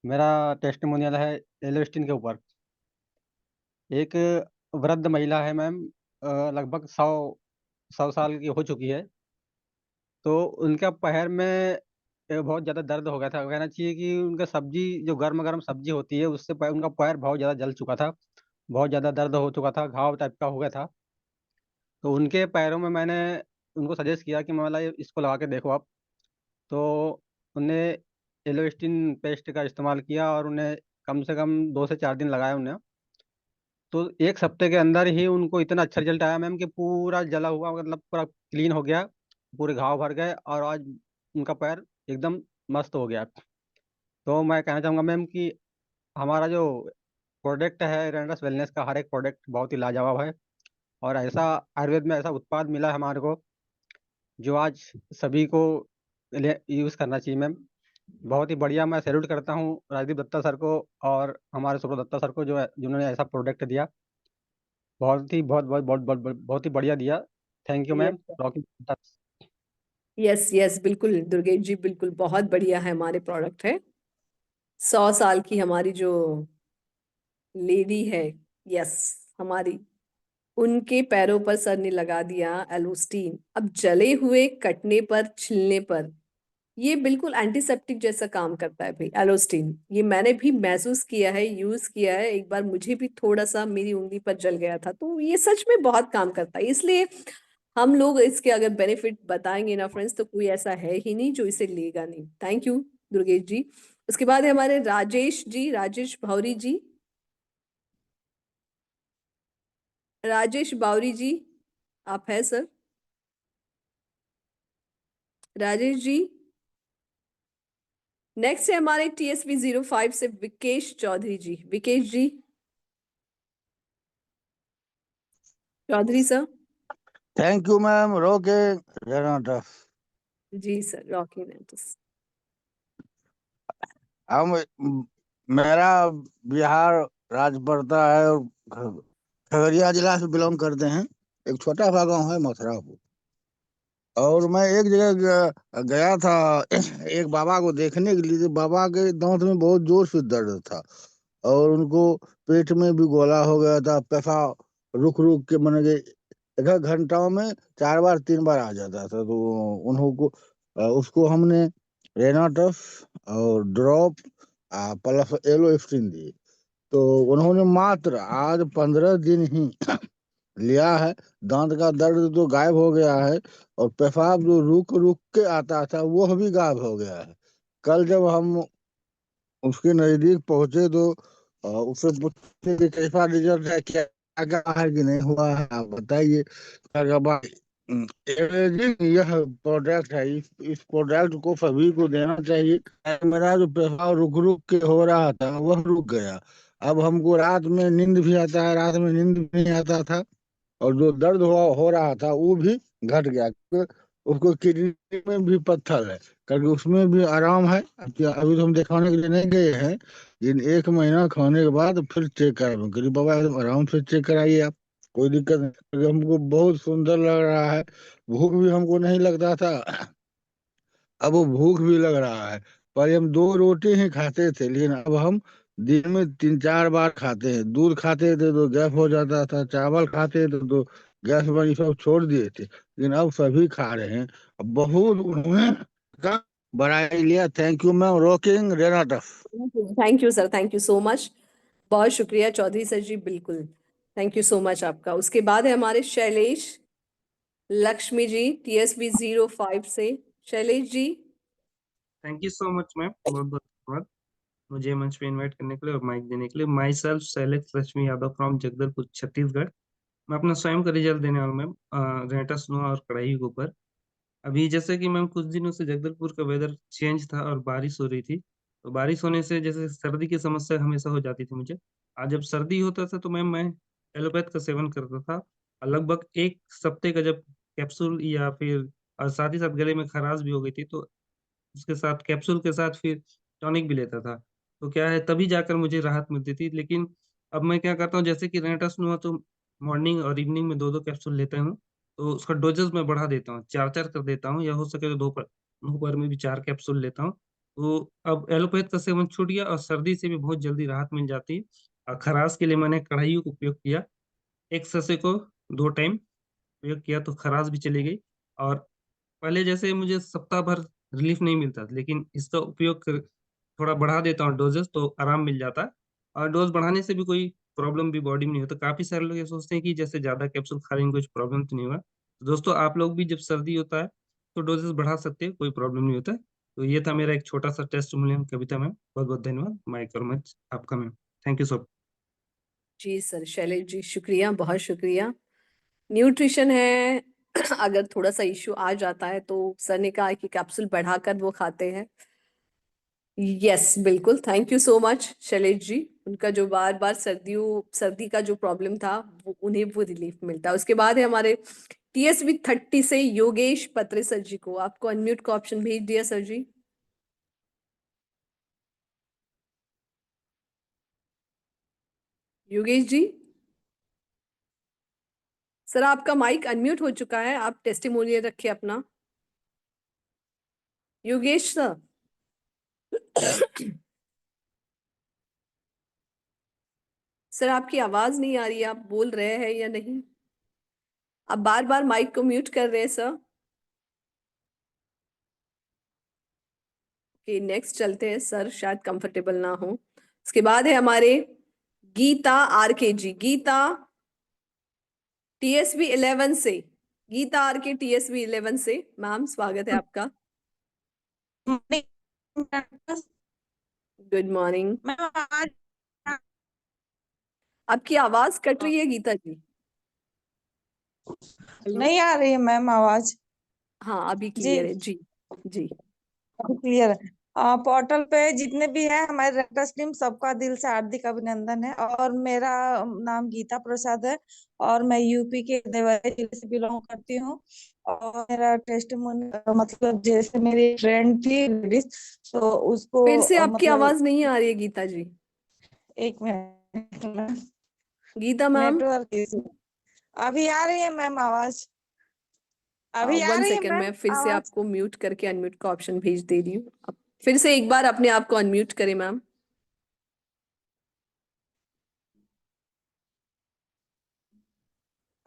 मेरा टेस्टिमोनियल है एलोस्टिन के ऊपर। एक वृद्ध महिला है मैम, लगभग 100 साल की हो चुकी है। तो उनका पैर में बहुत ज़्यादा दर्द हो गया था। कहना चाहिए कि उनका सब्जी, जो गर्म गर्म सब्जी होती है, उससे उनका पैर बहुत ज़्यादा जल चुका था, बहुत ज़्यादा दर्द हो चुका था, घाव टाइप का हो गया था। तो उनके पैरों में मैंने उनको सजेस्ट किया कि माला इसको लगा के देखो आप। तो उन्हें एलोस्टिन पेस्ट का इस्तेमाल किया और उन्हें कम से कम 2 से 4 दिन लगाया उन्हें। तो 1 हफ्ते के अंदर ही उनको इतना अच्छा रिजल्ट आया मैम कि पूरा जला हुआ, मतलब पूरा क्लीन हो गया, पूरे घाव भर गए और आज उनका पैर एकदम मस्त हो गया। तो मैं कहना चाहूँगा मैम कि हमारा जो प्रोडक्ट है रेंडस वेलनेस का, हर एक प्रोडक्ट बहुत ही लाजवाब है। और ऐसा आयुर्वेद में ऐसा उत्पाद मिला है हमारे को, जो आज सभी को यूज़ करना चाहिए मैम। बहुत ही बढ़िया, मैं सैल्यूट करता हूँ राजदीप दत्ता सर को और हमारे सुब्रत दत्ता सर को, जिन्होंने ऐसा प्रोडक्ट दिया। बहुत ही बहुत बहुत बहुत बहुत बहुत बहुत ही बढ़िया दिया। Thank you ma'am. Yes Rocky. Yes yes, बिल्कुल दुर्गेश जी, बिल्कुल बहुत बढ़िया है, हमारे प्रोडक्ट है। 100 साल की हमारी जो लेडी है, यस, हमारी, उनके पैरों पर सर ने लगा दिया एलोस्टीन। अब जले हुए, कटने पर, छिलने पर ये बिल्कुल एंटीसेप्टिक जैसा काम करता है भाई एलोस्टीन। ये मैंने भी महसूस किया है, यूज किया है। एक बार मुझे भी थोड़ा सा मेरी उंगली पर जल गया था, तो ये सच में बहुत काम करता है। इसलिए हम लोग इसके अगर बेनिफिट बताएंगे ना फ्रेंड्स, तो कोई ऐसा है ही नहीं जो इसे लेगा नहीं। थैंक यू दुर्गेश जी। उसके बाद है हमारे राजेश जी, राजेश भावरी जी। राजेश बावरी जी, आप है सर? राजेश जी। नेक्स्ट है हमारे TSV 05 से Vikesh Chaudhary ji. Vikesh ji Chaudhary sir. Thank you ma'am, rocking. जी सर, रॉकी नेटस। हम मेरा बिहार राज्य पड़ता है और खगड़िया जिला से बिलोंग करते हैं। एक छोटा सा गांव है मथुरापुर। और मैं एक जगह गया था एक बाबा को देखने के लिए। बाबा के दांत में बहुत जोर से दर्द था और उनको पेट में भी गोला हो गया था, पेशाब रुक रुक के मैंने एक एक घंटाओं में 4 बार 3 बार आ जाता था। तो उनको उसको हमने रेनाटस और ड्रॉप प्लस एलोस्टिन दी। तो उन्होंने मात्र आज 15 दिन ही लिया है, दांत का दर्द तो गायब हो गया है और पेशाब जो रुक रुक के आता था वो भी गायब हो गया है। कल जब हम उसके नजदीक पहुंचे तो उससे पूछे कि कैसा रिजल्ट है, क्या क्या है कि नहीं हुआ है, आप बताइए। कहा, भाई जी यह प्रोडक्ट है, इस प्रोडक्ट को सभी को देना चाहिए। मेरा जो पेशाब रुक रुक के हो रहा था वह रुक गया। अब हमको रात में नींद भी आता है, रात में नींद भी नहीं आता था, और जो दर्द हो रहा था वो भी घट गया। क्योंकि उसको किडनी में भी पत्थर है, क्योंकि उसमें भी आराम है। अभी तो हम दिखाने के लिए नहीं गए हैं, लेकिन 1 महीना खाने के बाद फिर चेक कराएंगे। करीब बाबा एकदम आराम से चेक कराइए आप, कोई दिक्कत नहीं। क्योंकि हमको बहुत सुंदर लग रहा है, भूख भी हमको नहीं लगता था, अब वो भूख भी लग रहा है। पहले हम 2 रोटी ही खाते थे, लेकिन अब हम दिन में 3-4 बार खाते हैं। दूध खाते थे तो गैस हो जाता था, चावल खाते थे तो गैस वाली सब छोड़ दिए थे, लेकिन अब सभी खा रहे हैं। अब बहुत उन्होंने का बढ़ाई लिया। Thank you ma'am, rocking Renatus. Thank you sir, thank you so much, बहुत शुक्रिया चौधरी सर जी, बिल्कुल थैंक यू सो मच आपका। उसके बाद है हमारे शैलेश लक्ष्मी जी, TSB 05 से। Shailesh ji. Thank you so much ma'am, बहुत बहुत धन्यवाद मुझे मंच पे इनवाइट करने के लिए और माइक देने के लिए। My self Shailesh Lakshmi Yadav from Jagdalpur Chhattisgarh. मैं अपना स्वयं का रिजल्ट देने वाला मैम रेटा स्नो और कढ़ाई के ऊपर। अभी जैसे कि मैम कुछ दिनों से जगदलपुर का वेदर चेंज था और बारिश हो रही थी, तो बारिश होने से जैसे सर्दी की समस्या हमेशा हो जाती थी मुझे। आज जब सर्दी होता था तो मैम मैं एलोपैथ का सेवन करता था, और लगभग 1 हफ्ते का जब कैप्सूल या फिर और साथ ही साथ गले में खराश भी हो गई थी, तो उसके साथ कैप्सूल के साथ फिर टॉनिक भी लेता था। तो क्या है, तभी जाकर मुझे राहत मिलती थी। लेकिन अब मैं क्या करता हूँ, जैसे कि रेनाटास हुआ तो मॉर्निंग और इवनिंग में 2-2 कैप्सूल लेता हूँ, तो उसका डोजेस मैं बढ़ा देता हूँ, 4-4 कर देता हूँ, या हो सके तो दोपहर में भी 4 कैप्सूल लेता हूँ। तो अब एलोपैथ का सेवन छूट गया और सर्दी से भी बहुत जल्दी राहत मिल जाती है। और खराश के लिए मैंने कढ़ाइयों का उपयोग किया, एक ससे को 2 टाइम उपयोग किया तो खराश भी चली गई। और पहले जैसे मुझे सप्ताह भर रिलीफ नहीं मिलता था, लेकिन इसका उपयोग थोड़ा बढ़ा देता हूँ डोजेस तो आराम मिल जाता है। और डोज बढ़ाने से भी कोई प्रॉब्लम भी बॉडी में नहीं होता। काफी सारे लोग ये सोचते हैं कि जैसे ज्यादा कैप्सूल खा लेंगे कुछ प्रॉब्लम तो नहीं होगा। तो दोस्तों आप लोग भी जब सर्दी होता है तो डोजेस बढ़ा सकते हैं, कोई प्रॉब्लम नहीं होता है। तो ये था मेरा एक छोटा सा टेस्ट मूल्य कविता मैम, बहुत बहुत धन्यवाद। माइक और मच आपका ma'am, thank you so much. जी सर, शैलेश जी शुक्रिया, बहुत शुक्रिया। न्यूट्रिशन है अगर थोड़ा सा इश्यू आ जाता है तो सर ने कहा कि कैप्सूल बढ़ाकर वो खाते हैं। यस बिल्कुल, thank you so much Shailesh ji. उनका जो बार बार सर्दी का जो प्रॉब्लम था उन्हें वो रिलीफ मिलता है। उसके बाद है हमारे TSB 30 से योगेश पत्रे सर जी को, आपको अनम्यूट का ऑप्शन भेज दिया सर जी। योगेश जी, सर आपका माइक अनम्यूट हो चुका है, आप टेस्टिमोनियल रखिए अपना। योगेश सर। सर आपकी आवाज नहीं आ रही है, आप बोल रहे हैं या नहीं? आप बार बार माइक को म्यूट कर रहे हैं सर। ओके, नेक्स्ट चलते हैं, सर शायद कंफर्टेबल ना हो। उसके बाद है हमारे गीता RK जी। गीता TSB 11 से। गीता RK TSB 11 से, मैम स्वागत है आपका। Good morning. आपकी आवाज कट रही है गीता जी। नहीं आ रही है मैम आवाज? हाँ अभी जी क्लियर है जी। जी क्लियर है। पोर्टल पे जितने भी है हमारे रेडक्रॉस टीम, सबका दिल से हार्दिक अभिनंदन है। और मेरा नाम गीता प्रसाद है और मैं यूपी के देवरिया जिले से बिलोंग करती हूँ। और मेरा टेस्टिमोनी मतलब जैसे मेरी फ्रेंड थी लेडीज, तो उसको फिर से आपकी मतलब आवाज नहीं आ रही है Geeta ji. 1 minute, Geeta ma'am. Network issue. अभी आ रही है मैम आवाज? अभी आ 1 रही है सेकेंड, मैं मैम फिर से आवाज? आपको म्यूट करके अनम्यूट का ऑप्शन भेज दे रही हूँ। आप फिर से एक बार अपने आप को अनम्यूट करें मैम।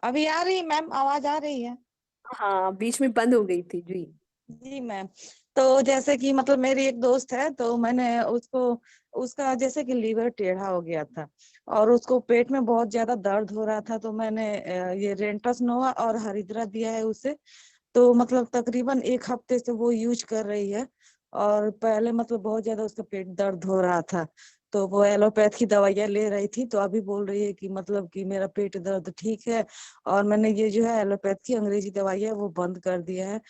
अभी आ रही मैम, आवाज आ रही है? हाँ, बीच में बंद हो गई थी जी। जी मैम। तो जैसे कि मतलब मेरी एक दोस्त है, तो मैंने उसको, उसका जैसे कि लीवर टेढ़ा हो गया था और उसको पेट में बहुत ज्यादा दर्द हो रहा था, तो मैंने ये रेंटस नोवा और हरिद्रा दिया है उसे। तो मतलब तकरीबन 1 हफ्ते से वो यूज कर रही है। और पहले मतलब बहुत ज्यादा उसका पेट दर्द हो रहा था, तो वो एलोपैथ की दवाइयाँ ले रही थी। तो अभी बोल रही है कि मतलब कि मेरा पेट दर्द ठीक है, और मैंने ये जो है एलोपैथ की अंग्रेजी दवाई है वो बंद कर दिया है।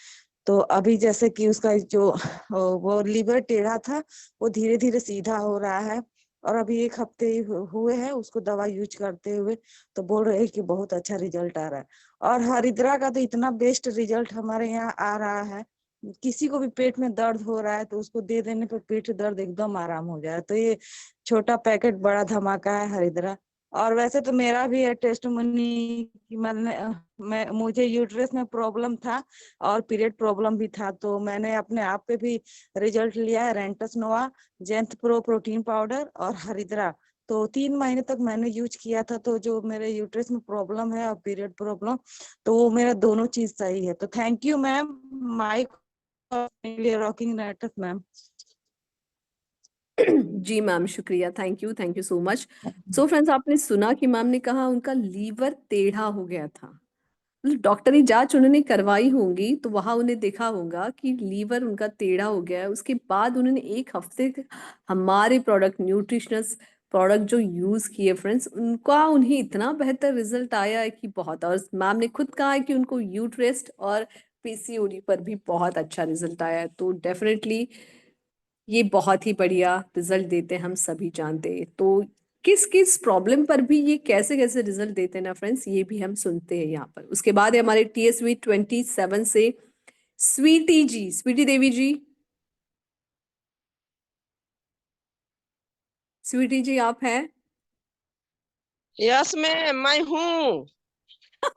तो अभी जैसे कि उसका जो वो लीवर टेढ़ा था, वो धीरे धीरे सीधा हो रहा है। और अभी 1 हफ्ते ही हुए हैं उसको दवा यूज करते हुए, तो बोल रहे हैं कि बहुत अच्छा रिजल्ट आ रहा है। और हरिद्रा का तो इतना बेस्ट रिजल्ट हमारे यहाँ आ रहा है, किसी को भी पेट में दर्द हो रहा है तो उसको दे देने पर पेट दर्द एकदम आराम हो जाए। तो ये छोटा पैकेट बड़ा धमाका है हरिद्रा। और वैसे तो मेरा भी है टेस्टमनी कि मैं मुझे यूट्रस में प्रॉब्लम था और पीरियड प्रॉब्लम भी था, तो मैंने अपने आप पे भी रिजल्ट लिया है। रेंटस नोवा, जेंथ प्रो प्रोटीन पाउडर और हरिद्रा, तो 3 महीने तक मैंने यूज किया था। तो जो मेरे यूट्रस में प्रॉब्लम है और पीरियड प्रॉब्लम, तो वो मेरा दोनों चीज सही है। तो thank you ma'am, mic rocking network ma'am. Ji ma'am, शुक्रिया, thank you so much. So friends, आपने सुना कि मैम ने कहा उनका लीवर टेढ़ा हो गया था। डॉक्टरी जांच उन्होंने करवाई होंगी, तो वहां उन्हें देखा होगा कि लीवर उनका टेढ़ा हो गया है। उसके बाद उन्होंने 1 हफ्ते हमारे प्रोडक्ट, न्यूट्रिशनस प्रोडक्ट जो यूज किए फ्रेंड्स, उनका उन्हें इतना बेहतर रिजल्ट आया है कि बहुत। और मैम ने खुद कहा है कि उनको यूट्रेस्ट और पीसीओडी पर भी बहुत अच्छा रिजल्ट आया है। तो डेफिनेटली ये बहुत ही बढ़िया रिजल्ट देते हैं, हम सभी जानते हैं। तो किस किस प्रॉब्लम पर भी ये कैसे कैसे रिजल्ट देते हैं ना फ्रेंड्स, ये भी हम सुनते हैं यहाँ पर। उसके बाद है हमारे TSV 27 से स्वीटी जी, स्वीटी देवी जी। स्वीटी जी आप हैं? यस मैम, मैं हूँ,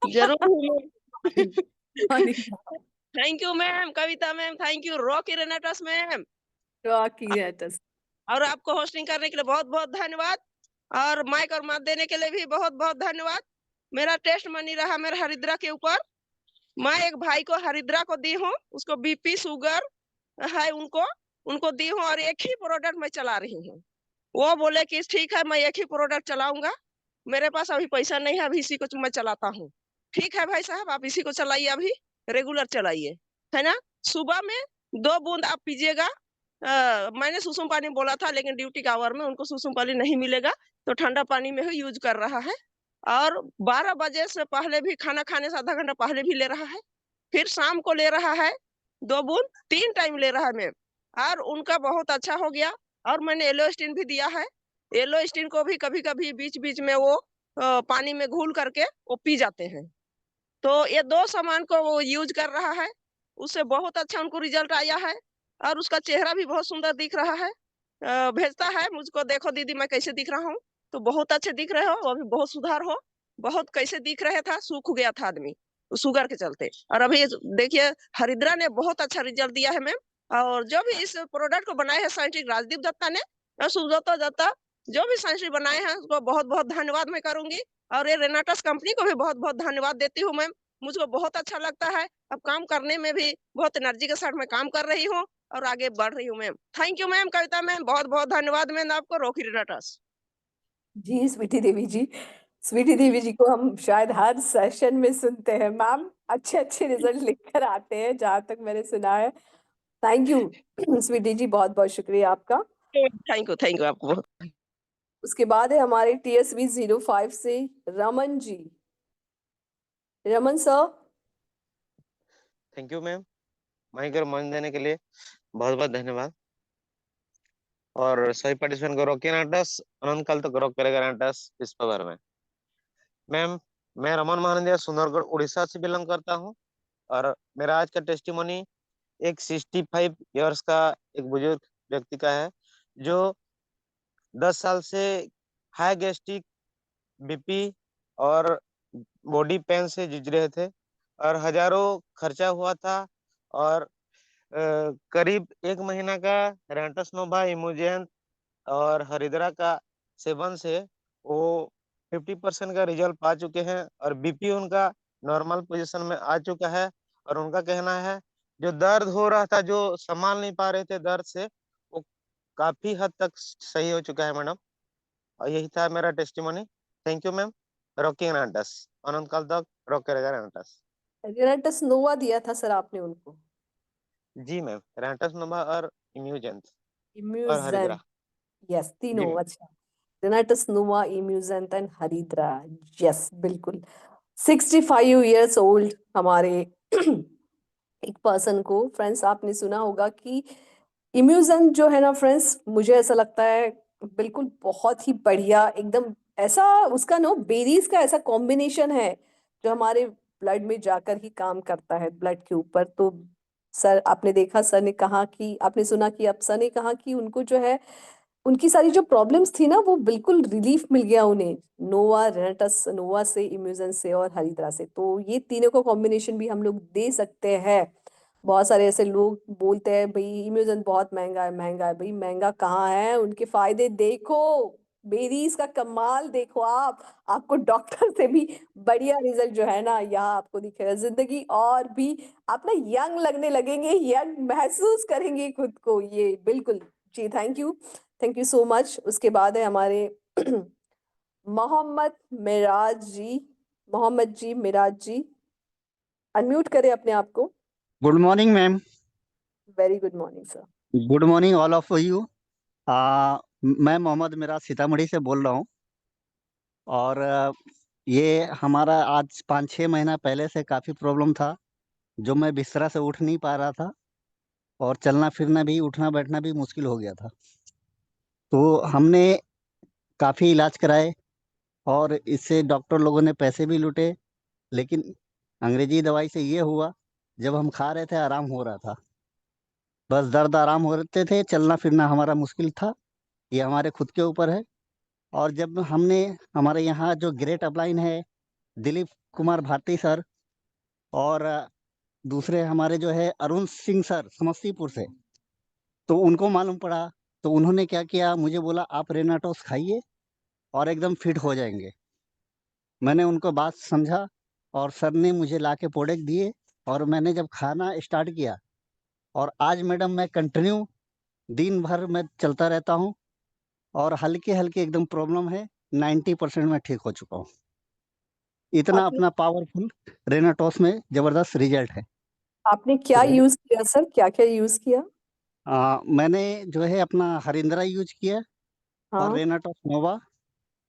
जरूर हूँ। Thank you ma'am, Kavita ma'am, thank you Rocky Renatus ma'am, Rocky रेनेटस, और आपको होस्टिंग करने के लिए बहुत बहुत धन्यवाद, और माइक और मात देने के लिए भी बहुत बहुत धन्यवाद। मेरा टेस्ट मनी रहा मेरा हरिद्रा के ऊपर। मैं एक भाई को हरिद्रा को दी हूँ, उसको बीपी शुगर है, उनको उनको दी हूँ, और एक ही प्रोडक्ट मैं चला रही हूँ। वो बोले कि ठीक है, मैं एक ही प्रोडक्ट चलाऊंगा, मेरे पास अभी पैसा नहीं है, अभी इसी को मैं चलाता हूँ। ठीक है भाई साहब, आप इसी को चलाइए, अभी रेगुलर चलाइए, है ना। सुबह में 2 बूंद आप पीजिएगा। मैंने सुसुम पानी बोला था, लेकिन ड्यूटी का आवर में उनको सुसुम पानी नहीं मिलेगा, तो ठंडा पानी में ही यूज कर रहा है। और 12 बजे से पहले भी, खाना खाने से आधा घंटा पहले भी ले रहा है, फिर शाम को ले रहा है 2 बूंद, 3 टाइम ले रहा है मैम, और उनका बहुत अच्छा हो गया। और मैंने एलोस्टिन भी दिया है। एलोस्टिन को भी कभी कभी बीच बीच में वो पानी में घुल करके वो पी जाते हैं। तो ये 2 सामान को वो यूज कर रहा है, उससे बहुत अच्छा उनको रिजल्ट आया है, और उसका चेहरा भी बहुत सुंदर दिख रहा है। भेजता है मुझको, देखो दीदी मैं कैसे दिख रहा हूँ, तो बहुत अच्छे दिख रहे हो, अभी बहुत सुधार हो, बहुत कैसे दिख रहे था, सूख गया था आदमी शुगर के चलते, और अभी देखिए हरिद्रा ने बहुत अच्छा रिजल्ट दिया है मैम। और जो भी इस प्रोडक्ट को बनाए हैं साइंटिस्ट राजदीप दत्ता ने और सुब्रता दत्ता, जो भी साइंटिस्ट बनाए हैं उसको बहुत बहुत धन्यवाद मैं करूंगी। और ये रेनाटस कंपनी को भी बहुत बहुत धन्यवाद देती हूँ मैम, मुझको बहुत अच्छा लगता है, अब काम करने में भी बहुत एनर्जी के साथ मैं काम कर रही हूँ और आगे बढ़ रही हूँ ma'am. Thank you ma'am, Kavita ma'am, बहुत बहुत धन्यवाद मैम आपको, रॉकी रेनाटस। जी स्वीटी देवी जी, स्वीटी देवी जी को हम शायद हर सेशन में सुनते हैं। मैम अच्छे अच्छे रिजल्ट लिखकर आते हैं, जहां तक मैंने सुना है। थैंक यू स्वीटी जी, बहुत बहुत शुक्रिया आपका। थैंक यू आपको। उसके बाद है हमारे TSV 05 से Raman ji. Raman sir. Thank you ma'am, mic और मन देने के लिए बहुत बहुत धन्यवाद। और सभी पार्टिसिपेंट को रोकिए नाटस, अनंत काल तक रोक करेगा नाटस इस पवर में। मैम, मैं रमन महानंदिया सुंदरगढ़ उड़ीसा से बिलोंग करता हूँ, और मेरा आज का टेस्टिमोनी एक 65 इयर्स का एक बुजुर्ग व्यक्ति का है, जो 10 साल से हाई गैस्ट्रिक, बीपी और बॉडी पेन से जूझ रहे थे, और हजारों खर्चा हुआ था। और करीब 1 महीना का रेंटस नोवा, इमोजेन और हरिद्रा का सेवन से वो 50% का रिजल्ट पा चुके हैं और बीपी उनका नॉर्मल पोजीशन में आ चुका है। और उनका कहना है जो दर्द हो रहा था, जो संभाल नहीं पा रहे थे दर्द से, वो काफी हद तक सही हो चुका है मैडम। और यही था मेरा testimony. Thank you ma'am. Rocking Renatus, अनंत काल तक रॉक करेगा रेनाटस। रेनाटस नोवा दिया था सर आपने उनको? जी मैम, रेनाटस नोवा और इम्यूजेंट और इम्यूजेंट, हरिद्रा। यस जी तीनों, मैम। अच्छा। रेनाटस नोवा, इम्यूजेंट एंड हरिद्रा, यस बिल्कुल। 65 years old हमारे एक पर्सन को, फ्रेंड्स आपने सुना होगा कि इम्यूजन जो है ना फ्रेंड्स, मुझे ऐसा लगता है बिल्कुल बहुत ही बढ़िया, एकदम ऐसा उसका नो बेरीज का ऐसा कॉम्बिनेशन है जो हमारे ब्लड में जाकर ही काम करता है, ब्लड के ऊपर। तो सर आपने देखा, सर ने कहा कि, आपने सुना कि अब सर ने कहा कि उनको जो है, उनकी सारी जो प्रॉब्लम्स थी ना वो बिल्कुल रिलीफ मिल गया उन्हें, नोवा, रेनाटस नोवा से, इम्यूजन से और हरिद्रा से। तो ये तीनों का कॉम्बिनेशन भी हम लोग दे सकते हैं। बहुत सारे ऐसे लोग बोलते हैं भाई इम्यूजन बहुत महंगा है, महंगा है। भाई महंगा कहाँ है, उनके फायदे देखो, बेरीज का कमाल देखो आप, आपको डॉक्टर से भी बढ़िया रिजल्ट जो है ना यहाँ आपको दिखेगा। जिंदगी और भी आप ना यंग लगने लगेंगे, यंग महसूस करेंगे खुद को, ये बिल्कुल। जी थैंक यू सो मच। उसके बाद है हमारे मोहम्मद मिराज जी। मोहम्मद जी, मिराज जी, अनम्यूट करें अपने आप को। Good morning ma'am. Very good morning sir. Good morning all of you. मैं मोहम्मद मिराज सीतामढ़ी से बोल रहा हूँ। और ये हमारा आज 5-6 महीना पहले से काफ़ी प्रॉब्लम था, जो मैं बिस्तरा से उठ नहीं पा रहा था और चलना फिरना भी, उठना बैठना भी मुश्किल हो गया था। तो हमने काफ़ी इलाज कराए और इससे डॉक्टर लोगों ने पैसे भी लूटे, लेकिन अंग्रेजी दवाई से ये हुआ, जब हम खा रहे थे आराम हो रहा था, बस दर्द आराम हो रहे थे, चलना फिरना हमारा मुश्किल था। ये हमारे खुद के ऊपर है। और जब हमने, हमारे यहाँ जो ग्रेट अपलाइन है दिलीप कुमार भारती सर, और दूसरे हमारे जो है अरुण सिंह सर समस्तीपुर से, तो उनको मालूम पड़ा, तो उन्होंने क्या किया, मुझे बोला आप रेनाटोस खाइए और एकदम फिट हो जाएंगे। मैंने उनको बात समझा और सर ने मुझे ला के प्रोडक्ट दिए और मैंने जब खाना स्टार्ट किया, और आज मैडम मैं कंटिन्यू दिन भर मैं चलता रहता हूँ और हल्के हल्के एकदम प्रॉब्लम है, 90% में ठीक हो चुका हूँ। इतना आपने अपना पावरफुल रेनाटोस में जबरदस्त रिजल्ट है। आपने क्या यूज किया सर, क्या क्या यूज किया? मैंने जो है अपना हरिंद्रा यूज किया और हाँ, रेनाटोस नोवा,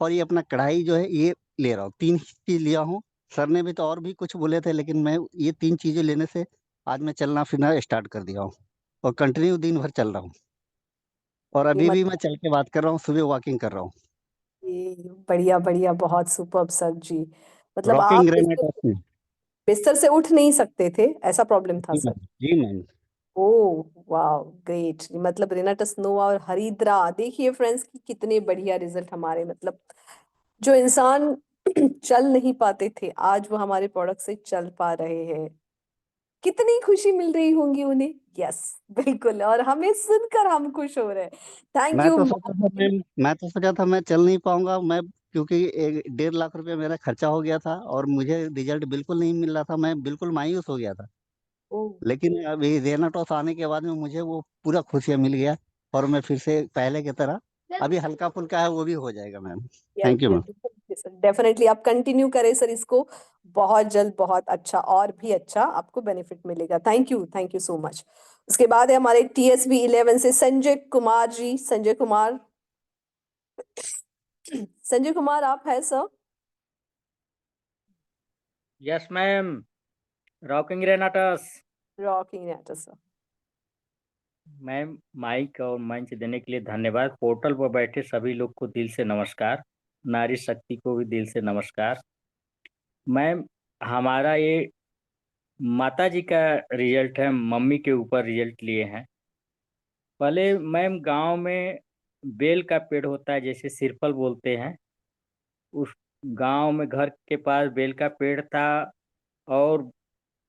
और ये अपना कढ़ाई जो है ये ले रहा हूँ। 3 चीज लिया हूँ। सर ने भी तो और भी कुछ बोले थे, लेकिन मैं ये 3 चीजें लेने से आज मैं चलना फिरना स्टार्ट कर दिया हूँ और कंटिन्यू दिन भर चल रहा हूँ। और ये अभी भी मैं मतलब चल के बात कर रहा हूँ, सुबह वॉकिंग कर रहा हूँ। ये बढ़िया बढ़िया, बहुत सुपर्ब सर जी। मतलब आप रॉकिंग बिस्तर रेनाटोस में। बिस्तर से उठ नहीं सकते थे, ऐसा प्रॉब्लम था जी सर? मैम, जी मैम। ओह वाह, ग्रेट। मतलब रेनाटस नोवा और हरिद्रा, देखिए फ्रेंड्स कि कितने बढ़िया रिजल्ट हमारे, मतलब जो इंसान चल नहीं पाते थे आज वो हमारे प्रोडक्ट से चल पा रहे हैं। कितनी खुशी मिल रही होंगी उन्हें। यस बिल्कुल, और हमें सुनकर हम खुश हो रहे हैं। थैंक मैं यू। तो सोचा था मैम, मैं तो सोचा था मैं चल नहीं पाऊंगा मैं, क्योंकि 1.5 लाख रुपया मेरा खर्चा हो गया था और मुझे रिजल्ट बिल्कुल नहीं मिल रहा था, मैं बिल्कुल मायूस हो गया था। लेकिन अभी रेनाटोस आने के बाद में मुझे वो पूरा खुशियाँ मिल गया और मैं फिर से पहले की तरह, अभी हल्का फुल्का है वो भी हो जाएगा ma'am. Yes thank you ma'am. Yes definitely आप कंटिन्यू करें सर इसको, बहुत जल्द बहुत अच्छा और भी अच्छा आपको बेनिफिट मिलेगा। Thank you so much. उसके बाद है हमारे TSB 11 से संजय कुमार जी। संजय कुमार, संजय कुमार आप है sir? Yes ma'am, rocking Renatus. Rocking नेटर सर। मैम, माइक और मंच देने के लिए धन्यवाद। पोर्टल पर बैठे सभी लोग को दिल से नमस्कार। नारी शक्ति को भी दिल से नमस्कार। मैम, हमारा ये माता जी का रिजल्ट है, मम्मी के ऊपर रिजल्ट लिए हैं। पहले मैम गांव में बेल का पेड़ होता है, जैसे सिरपल बोलते हैं, उस गांव में घर के पास बेल का पेड़ था और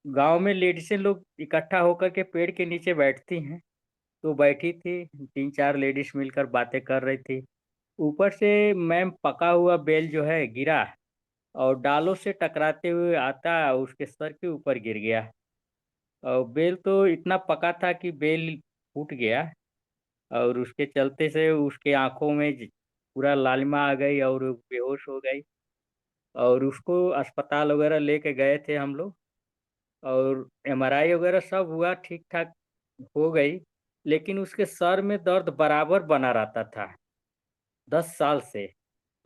गांव में लेडीसें लोग इकट्ठा होकर के पेड़ के नीचे बैठती हैं। तो बैठी थी, 3-4 लेडीज मिलकर बातें कर रही थी। ऊपर से मैम पका हुआ बेल जो है गिरा और डालों से टकराते हुए आता उसके सर के ऊपर गिर गया। और बेल तो इतना पका था कि बेल फूट गया और उसके चलते से उसके आंखों में पूरा लालिमा आ गई और वो बेहोश हो गई। और उसको अस्पताल वगैरह लेके गए थे हम लोग और एमआरआई वगैरह सब हुआ, ठीक ठाक हो गई। लेकिन उसके सर में दर्द बराबर बना रहता था 10 साल से।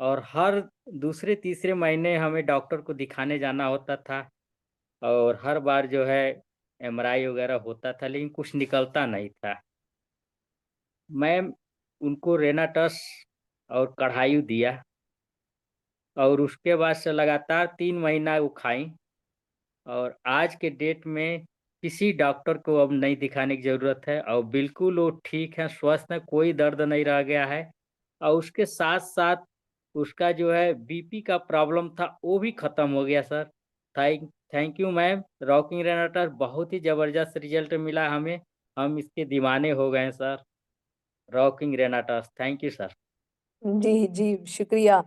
और हर दूसरे तीसरे महीने हमें डॉक्टर को दिखाने जाना होता था और हर बार जो है एमआरआई वगैरह होता था लेकिन कुछ निकलता नहीं था। मैम उनको रेनाटस और कढ़ाई दिया और उसके बाद से लगातार 3 महीना वो खाई। और आज के डेट में किसी डॉक्टर को अब नहीं दिखाने की ज़रूरत है और बिल्कुल वो ठीक है, स्वस्थ है, कोई दर्द नहीं रह गया है। और उसके साथ-साथ उसका जो है बीपी का प्रॉब्लम था वो भी ख़त्म हो गया sir. Thank you ma'am, rocking Renata बहुत ही ज़बरदस्त रिज़ल्ट मिला हमें, हम इसके दीवाने हो गए हैं sir. Rocking Renatus, thank you sir. जी, जी, शुक्रिया।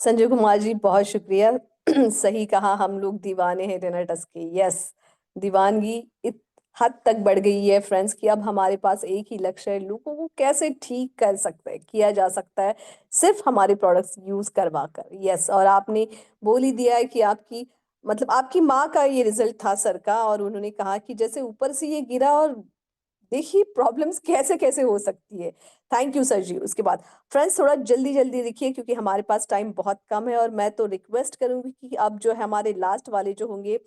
संजय कुमार जी बहुत शुक्रिया। सही कहा, हम लोग दीवाने हैं रेनाटस के। यस, दीवानगी इत हद तक बढ़ गई है फ्रेंड्स कि अब हमारे पास एक ही लक्ष्य है, लोगों को कैसे ठीक कर सकते हैं, किया जा सकता है सिर्फ हमारे प्रोडक्ट्स यूज करवा कर। यस, और आपने बोल ही दिया है कि आपकी मतलब आपकी माँ का ये रिजल्ट था सर का, और उन्होंने कहा कि जैसे ऊपर से ये गिरा और देखिए प्रॉब्लम्स कैसे कैसे हो सकती है। थैंक यू सर जी। उसके बाद फ्रेंड्स थोड़ा जल्दी जल्दी लिखिए क्योंकि हमारे पास टाइम बहुत कम है, और मैं तो रिक्वेस्ट करूंगी कि अब जो है हमारे लास्ट वाले जो होंगे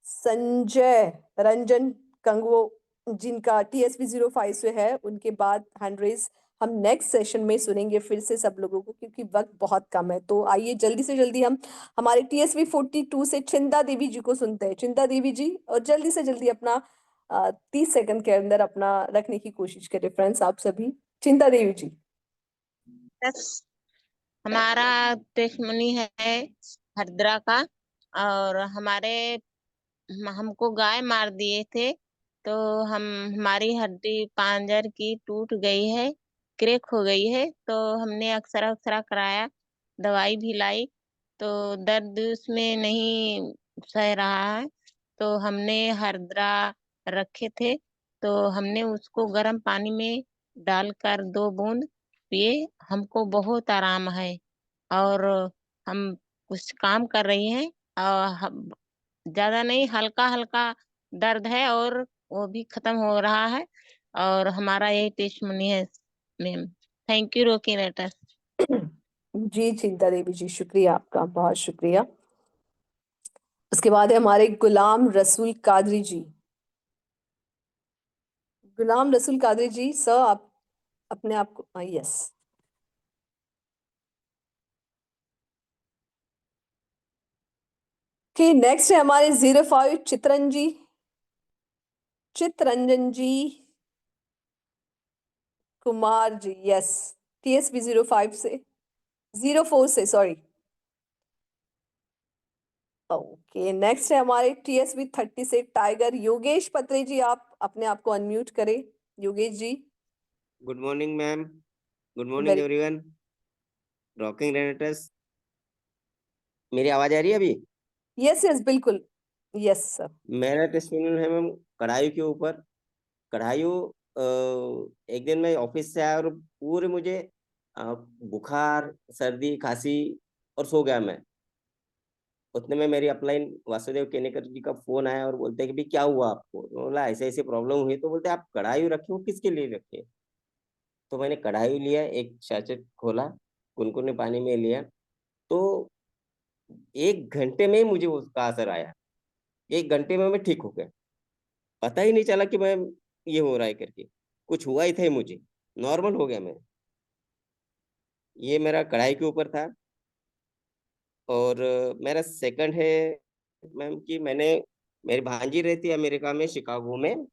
संजय रंजन कंगवो, जिनका TSP 05 से है, उनके बाद हैंड रेज हम नेक्स्ट सेशन में सुनेंगे फिर से सब लोगों को क्योंकि वक्त बहुत कम है। तो आइए जल्दी से जल्दी हम हमारे TSP 42 से चिंता देवी जी को सुनते हैं। चिंता देवी जी, और जल्दी से जल्दी अपना 30 सेकंड के अंदर अपना रखने की कोशिश करें फ्रेंड्स आप सभी। चिंता देवी जी। यस, हमारा टेस्टमनी है हरिद्रा का। और हमको गाय मार दिए थे तो हमारी हड्डी पांजर की टूट गई है, क्रैक हो गई है। तो हमने अक्सरा अक्सरा कराया, दवाई भी लाई, तो दर्द उसमें नहीं सह रहा है। तो हमने हरदरा रखे थे, तो हमने उसको गर्म पानी में डालकर 2 बूंद पिए, हमको बहुत आराम है। और हम कुछ काम कर रही हैं और ज्यादा नहीं, हल्का हल्का दर्द है और वो भी खत्म हो रहा है। और हमारा यही टेस्टमनी है मैम। थैंक यू रोकी लेटर। जी चिंता देवी जी, शुक्रिया आपका, बहुत शुक्रिया। उसके बाद है हमारे गुलाम रसूल कादरी जी। गुलाम रसूल कादरी जी सर, आप अपने आप को, यस। ठीक, नेक्स्ट है हमारे 05 चितरंजन जी कुमार जी। यस, TSP 05 से 04 से, सॉरी। ओके, नेक्स्ट है हमारे TSP 30 से टाइगर योगेश पत्रे जी। आप अपने आप को अनम्यूट करें Yogesh ji. Good morning ma'am, good morning everyone. Rocking Renatus, मेरी आवाज आ रही है अभी? यस यस बिल्कुल, यस सर। मेरा टेस्टिमोनियल है मैम कढ़ाई के ऊपर। कढ़ाई एक दिन मैं ऑफिस से आया और पूरे मुझे बुखार, सर्दी, खांसी और सो गया मैं। उतने में मेरी अपलाइन वासुदेव केनेकर जी का फोन आया और बोलते हैं कि भाई क्या हुआ आपको? तो बोला ऐसे ऐसे प्रॉब्लम हुई। तो बोलते आप कढ़ाई रखे हो, किसके लिए रखे? तो मैंने कढ़ाई लिया, एक सैचेट खोला, गुनगुने पानी में लिया, तो 1 घंटे में ही मुझे उसका असर आया। 1 घंटे में मैं ठीक हो गया, पता ही नहीं चला कि मैं ये हो रहा है करके। कुछ हुआ ही था मुझे, नॉर्मल हो गया मैं। ये मेरा कढ़ाई के ऊपर था। और मेरा सेकंड है मैम कि मेरी भांजी रहती है अमेरिका में, शिकागो में।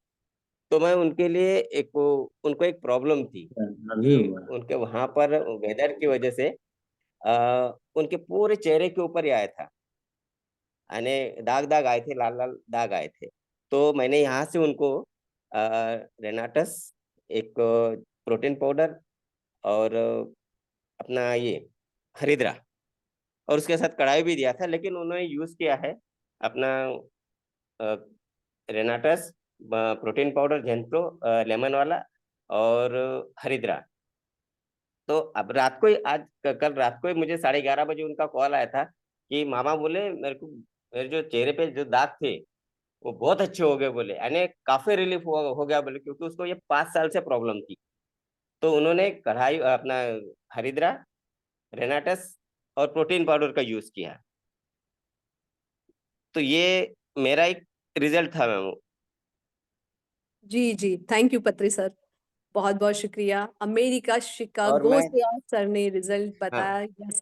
तो मैं उनके लिए उनको एक प्रॉब्लम थी कि उनके वहां पर वेदर की वजह से उनके पूरे चेहरे के ऊपर ही आया था, यानी दाग दाग आए थे, लाल लाल दाग आए थे। तो मैंने यहाँ से उनको रेनाटस, एक प्रोटीन पाउडर और अपना ये हरिद्रा, और उसके साथ कढ़ाई भी दिया था, लेकिन उन्होंने यूज किया है अपना रेनाटस प्रोटीन पाउडर, जेंप्रो लेमन वाला, और हरिद्रा। तो अब रात को ही, कल रात को ही मुझे 11:30 बजे उनका कॉल आया था कि मामा बोले मेरे जो चेहरे पे जो दाग थे वो बहुत अच्छे हो गए बोले, यानी काफी रिलीफ हो गया बोले, क्योंकि उसको ये 5 साल से प्रॉब्लम थी। तो उन्होंने कढ़ाई अपना हरिद्रा, रेनाटस और प्रोटीन पाउडर का यूज किया। तो ये मेरा एक रिजल्ट था मैम। जी जी, थैंक यू पत्री सर, बहुत बहुत शुक्रिया। अमेरिका और शिकागो मैं, से आप सर ने रिजल्ट हाँ, बताया। यस,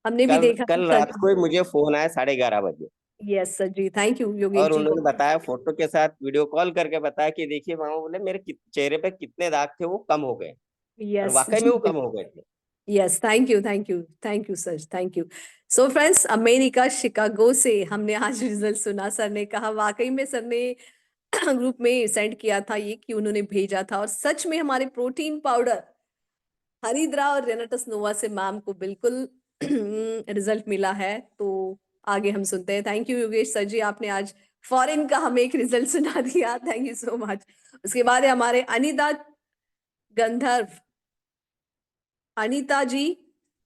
हमने भी कल देखा था कल सर रात को ही मुझे फोन आया 11:30 बजे, यस सर जी, थैंक यू योगेश और जी को। उन्होंने बताया, फोटो के साथ वीडियो कॉल करके बताया कि देखिए मामा बोले मेरे चेहरे पे कितने दाग थे वो कम हो गए, और यस वाकई में जी, वो कम हो गए थे। Yes, thank you sir, thank you. So friends, America Chicago से हमने आज रिजल्ट सुना। सर ने कहा वाकई में, सर ने ग्रुप में सेंड किया था ये कि उन्होंने भेजा था, और सच में हमारे प्रोटीन पाउडर हरिद्रा और रेनाटस नोवा से मैम को बिल्कुल रिजल्ट मिला है। तो आगे हम सुनते हैं। थैंक यू योगेश सर जी, आपने आज फॉरेन का हमें एक रिजल्ट सुना दिया, थैंक यू सो मच। उसके बाद है हमारे अनिता गंधर्व, अनिता जी,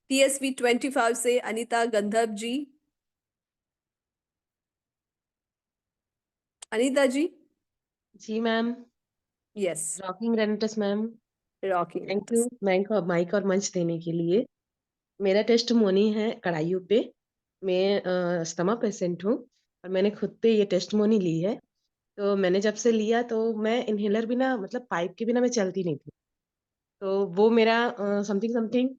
TSV 25 से अनिता गंधर्व जी। अनिता जी। जी ma'am, yes, rocking रेनेटस ma'am, rocking thank you mic और मंच देने के लिए। मेरा टेस्टमोनी है कढ़ाइयों पे। मैं अस्थमा पेशेंट हूँ और मैंने खुद पे ये टेस्टमोनी ली है। तो मैंने जब से लिया तो मैं इनहेलर बिना, मतलब पाइप के बिना मैं चलती नहीं थी। तो वो मेरा समथिंग समथिंग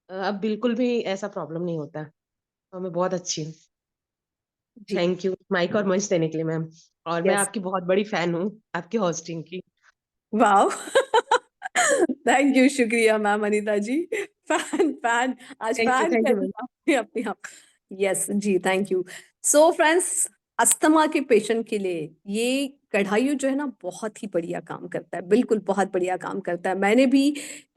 अब बिल्कुल भी ऐसा प्रॉब्लम नहीं होता, और मैं बहुत अच्छी हूँ। थैंक यू माइक और मंच देने के लिए मैम, और मैं यस, आपकी बहुत बड़ी फैन हूँ, आपकी होस्टिंग की। वाओ थैंक यू, शुक्रिया मैम अनिता जी। फैन फैन आज फैन थैंक है यू मैम। अपने आप। यस जी, thank you. So friends, asthma के पेशेंट के लिए ये कढ़ाई जो है ना, बहुत ही बढ़िया काम करता है, बिल्कुल बहुत बढ़िया काम करता है। मैंने भी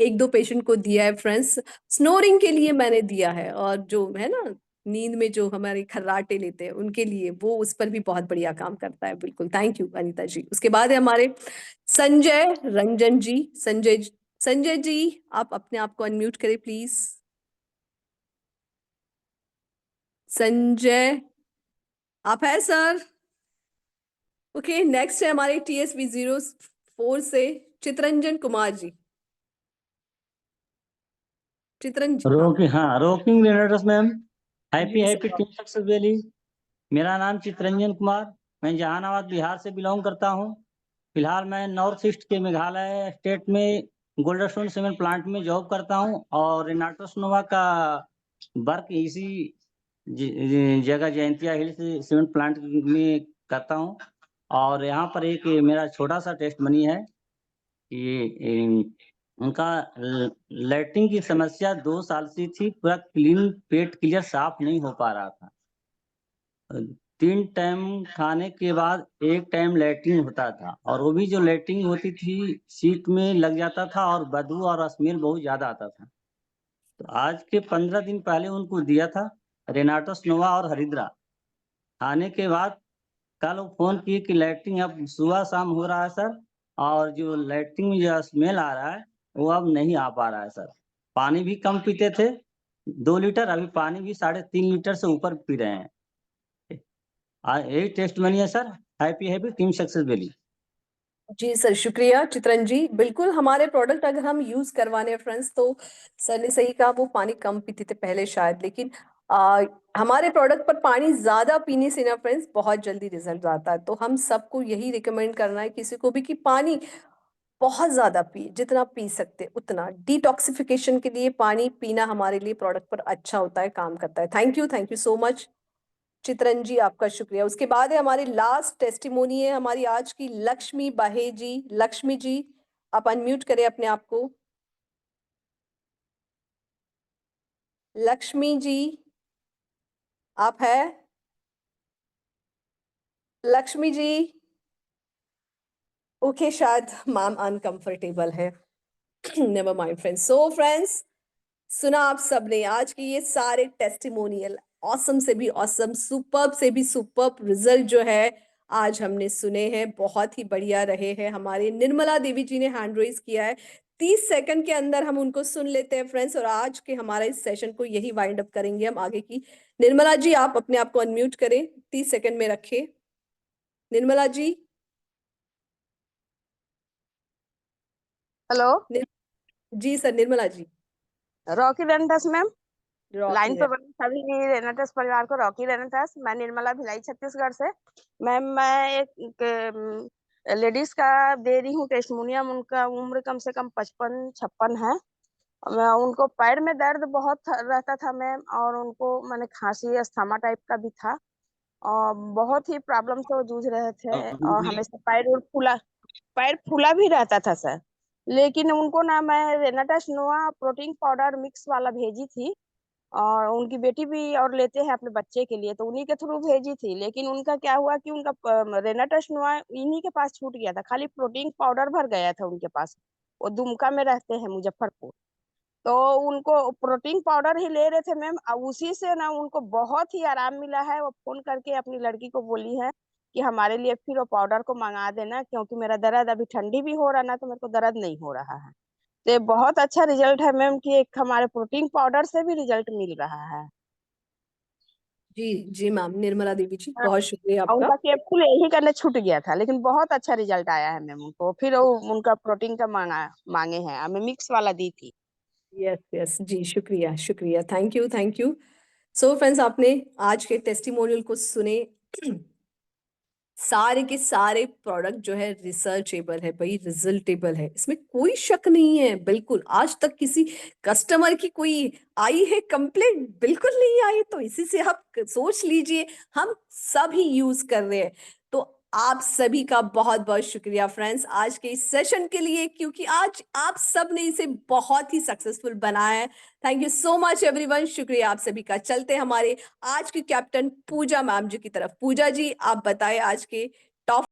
1-2 पेशेंट को दिया है फ्रेंड्स, स्नोरिंग के लिए मैंने दिया है, और जो है ना नींद में जो हमारे खर्राटे लेते हैं उनके लिए, वो उस पर भी बहुत बढ़िया काम करता है। बिल्कुल, थैंक यू अनिता जी। उसके बाद है हमारे संजय रंजन जी। संजय जी, आप अपने आप को अनम्यूट करें प्लीज। संजय, आप है सर? ओके, नेक्स्ट है हमारे TSV 04 से चितरंजन कुमार जी। चितरंजन, हाँ रॉकिंग रेनेटस मैम, हैप्पी जी happy sir. Team success valley. मेरा नाम चितरंजन कुमार, मैं जहानाबाद बिहार से बिलोंग करता हूँ। फिलहाल मैं नॉर्थ ईस्ट के मेघालय स्टेट में गोल्डस्टोन सीमेंट प्लांट में जॉब करता हूँ, और रेनाटस नोवा का वर्क इसी जगह जयंतिया हिल्स सीमेंट प्लांट में करता हूँ। और यहाँ पर एक मेरा छोटा सा टेस्ट मनी है कि उनका लैट्रिन की समस्या 2 साल से थी, पूरा पेट क्लियर साफ नहीं हो पा रहा था। 3 टाइम खाने के बाद 1 टाइम लैट्रिन होता था, और वो भी जो लैट्रिन होती थी सीट में लग जाता था, और बदबू और स्मेल बहुत ज्यादा आता था। तो आज के 15 दिन पहले उनको दिया था रेनाटस नोवा और हरिद्रा। खाने के बाद कल वो फोन किए कि लैट्रिन अब सुबह शाम हो रहा है सर, और जो लैट्रिन में जो स्मेल आ रहा है वो अब नहीं आ पा रहा है सर। पानी भी कम पीते थे, 2 लीटर, अभी पानी भी 3.5 लीटर से ऊपर पी रहे हैं। यही टेस्ट मनी है sir. Happy happy team success valley. जी सर, शुक्रिया चित्रन जी। बिल्कुल, हमारे प्रोडक्ट अगर हम यूज करवाने फ्रेंड्स, तो सर ने सही कहा, वो पानी कम पीते थे पहले शायद, लेकिन हमारे प्रोडक्ट पर पानी ज्यादा पीने से ना फ्रेंड्स बहुत जल्दी रिजल्ट आता है। तो हम सबको यही रिकमेंड करना है किसी को भी कि पानी बहुत ज्यादा पिए, जितना पी सकते उतना। डिटॉक्सिफिकेशन के लिए पानी पीना हमारे लिए प्रोडक्ट पर अच्छा होता है, काम करता है। थैंक यू सो मच चित्रन जी, आपका शुक्रिया। उसके बाद है हमारी लास्ट टेस्टिमोनी है हमारी आज की, लक्ष्मी बाहे जी। लक्ष्मी जी, आप अनम्यूट करें अपने आप को। लक्ष्मी जी, आप है? लक्ष्मी जी, ओके, शायद मैम अनकंफर्टेबल है। Never mind friends. So friends, सुना आप सबने आज के ये सारे टेस्टिमोनियल, ऑसम से भी ऑसम, सुपर्ब से भी सुपर्ब रिजल्ट जो है आज हमने सुने हैं, बहुत ही बढ़िया रहे हैं। हमारे निर्मला देवी जी ने हैंड रेज किया है, 30 सेकंड के अंदर हम उनको सुन लेते हैं फ्रेंड्स, और आज के हमारे इस सेशन को यही वाइंड अप करेंगे हम आगे की। निर्मला जी आप अपने आप को अनम्यूट करें, 30 सेकंड में रखें। निर्मला जी। हेलो जी sir, Nirmala ji. Rocking Renatus ma'am, line rocky पर बने सभी रेनेटस परिवार को रॉकी रेनेटस। मैं निर्मला भिलाई छत्तीसगढ़ से। मैम मैं एक लेडीज का दे रही हूँ टेस्टिमोनियम। उनका उम्र कम से कम 55-56 है। मैं उनको पैर में दर्द बहुत रहता था मैम, और उनको मैंने खांसी अस्थमा टाइप का भी था, और बहुत ही प्रॉब्लम से वो जूझ रहे थे, और हमेशा पैर फूला भी रहता था सर। लेकिन उनको ना मैं रेनाटस नोवा प्रोटीन पाउडर मिक्स वाला भेजी थी, और उनकी बेटी भी और लेते हैं अपने बच्चे के लिए, तो उन्हीं के थ्रू भेजी थी। लेकिन उनका क्या हुआ कि उनका रेनाटस नोवा इन्हीं के पास छूट गया था, खाली प्रोटीन पाउडर भर गया था उनके पास। वो दुमका में रहते हैं, मुजफ्फरपुर। तो उनको प्रोटीन पाउडर ही ले रहे थे मैम, उसी से ना उनको बहुत ही आराम मिला है। वो फोन करके अपनी लड़की को बोली है कि हमारे लिए फिर वो पाउडर को मंगा देना, क्योंकि मेरा दर्द अभी ठंडी भी हो रहा ना, तो मेरे को दर्द नहीं हो रहा है। तो ये बहुत अच्छा रिजल्ट है मैम कि एक हमारे प्रोटीन पाउडर से भी रिजल्ट मिल रहा है। जी जी मैम, निर्मला देवी जी बहुत शुक्रिया आपका। उनका कैप्सूल यही करने छूट गया था, लेकिन बहुत अच्छा रिजल्ट आया है मैम उनको। फिर उनका प्रोटीन का मांगे हैं, हमें मिक्स वाला दी थी। यस यस जी, शुक्रिया शुक्रिया, thank you thank you. So friends, आपने आज के टेस्टिमोनियल को सुने। सारे के सारे प्रोडक्ट जो है रिसर्चेबल है भाई, रिजल्टेबल है, इसमें कोई शक नहीं है। बिल्कुल आज तक किसी कस्टमर की कोई आई है कंप्लेंट? बिल्कुल नहीं आई। तो इसी से आप सोच लीजिए हम सभी यूज कर रहे हैं। तो आप सभी का बहुत बहुत शुक्रिया फ्रेंड्स आज के इस सेशन के लिए, क्योंकि आज आप सब ने इसे बहुत ही सक्सेसफुल बनाया है। Thank you so much everyone, शुक्रिया आप सभी का। चलते हमारे आज की कैप्टन पूजा मैम जी की तरफ। पूजा जी आप बताएं आज के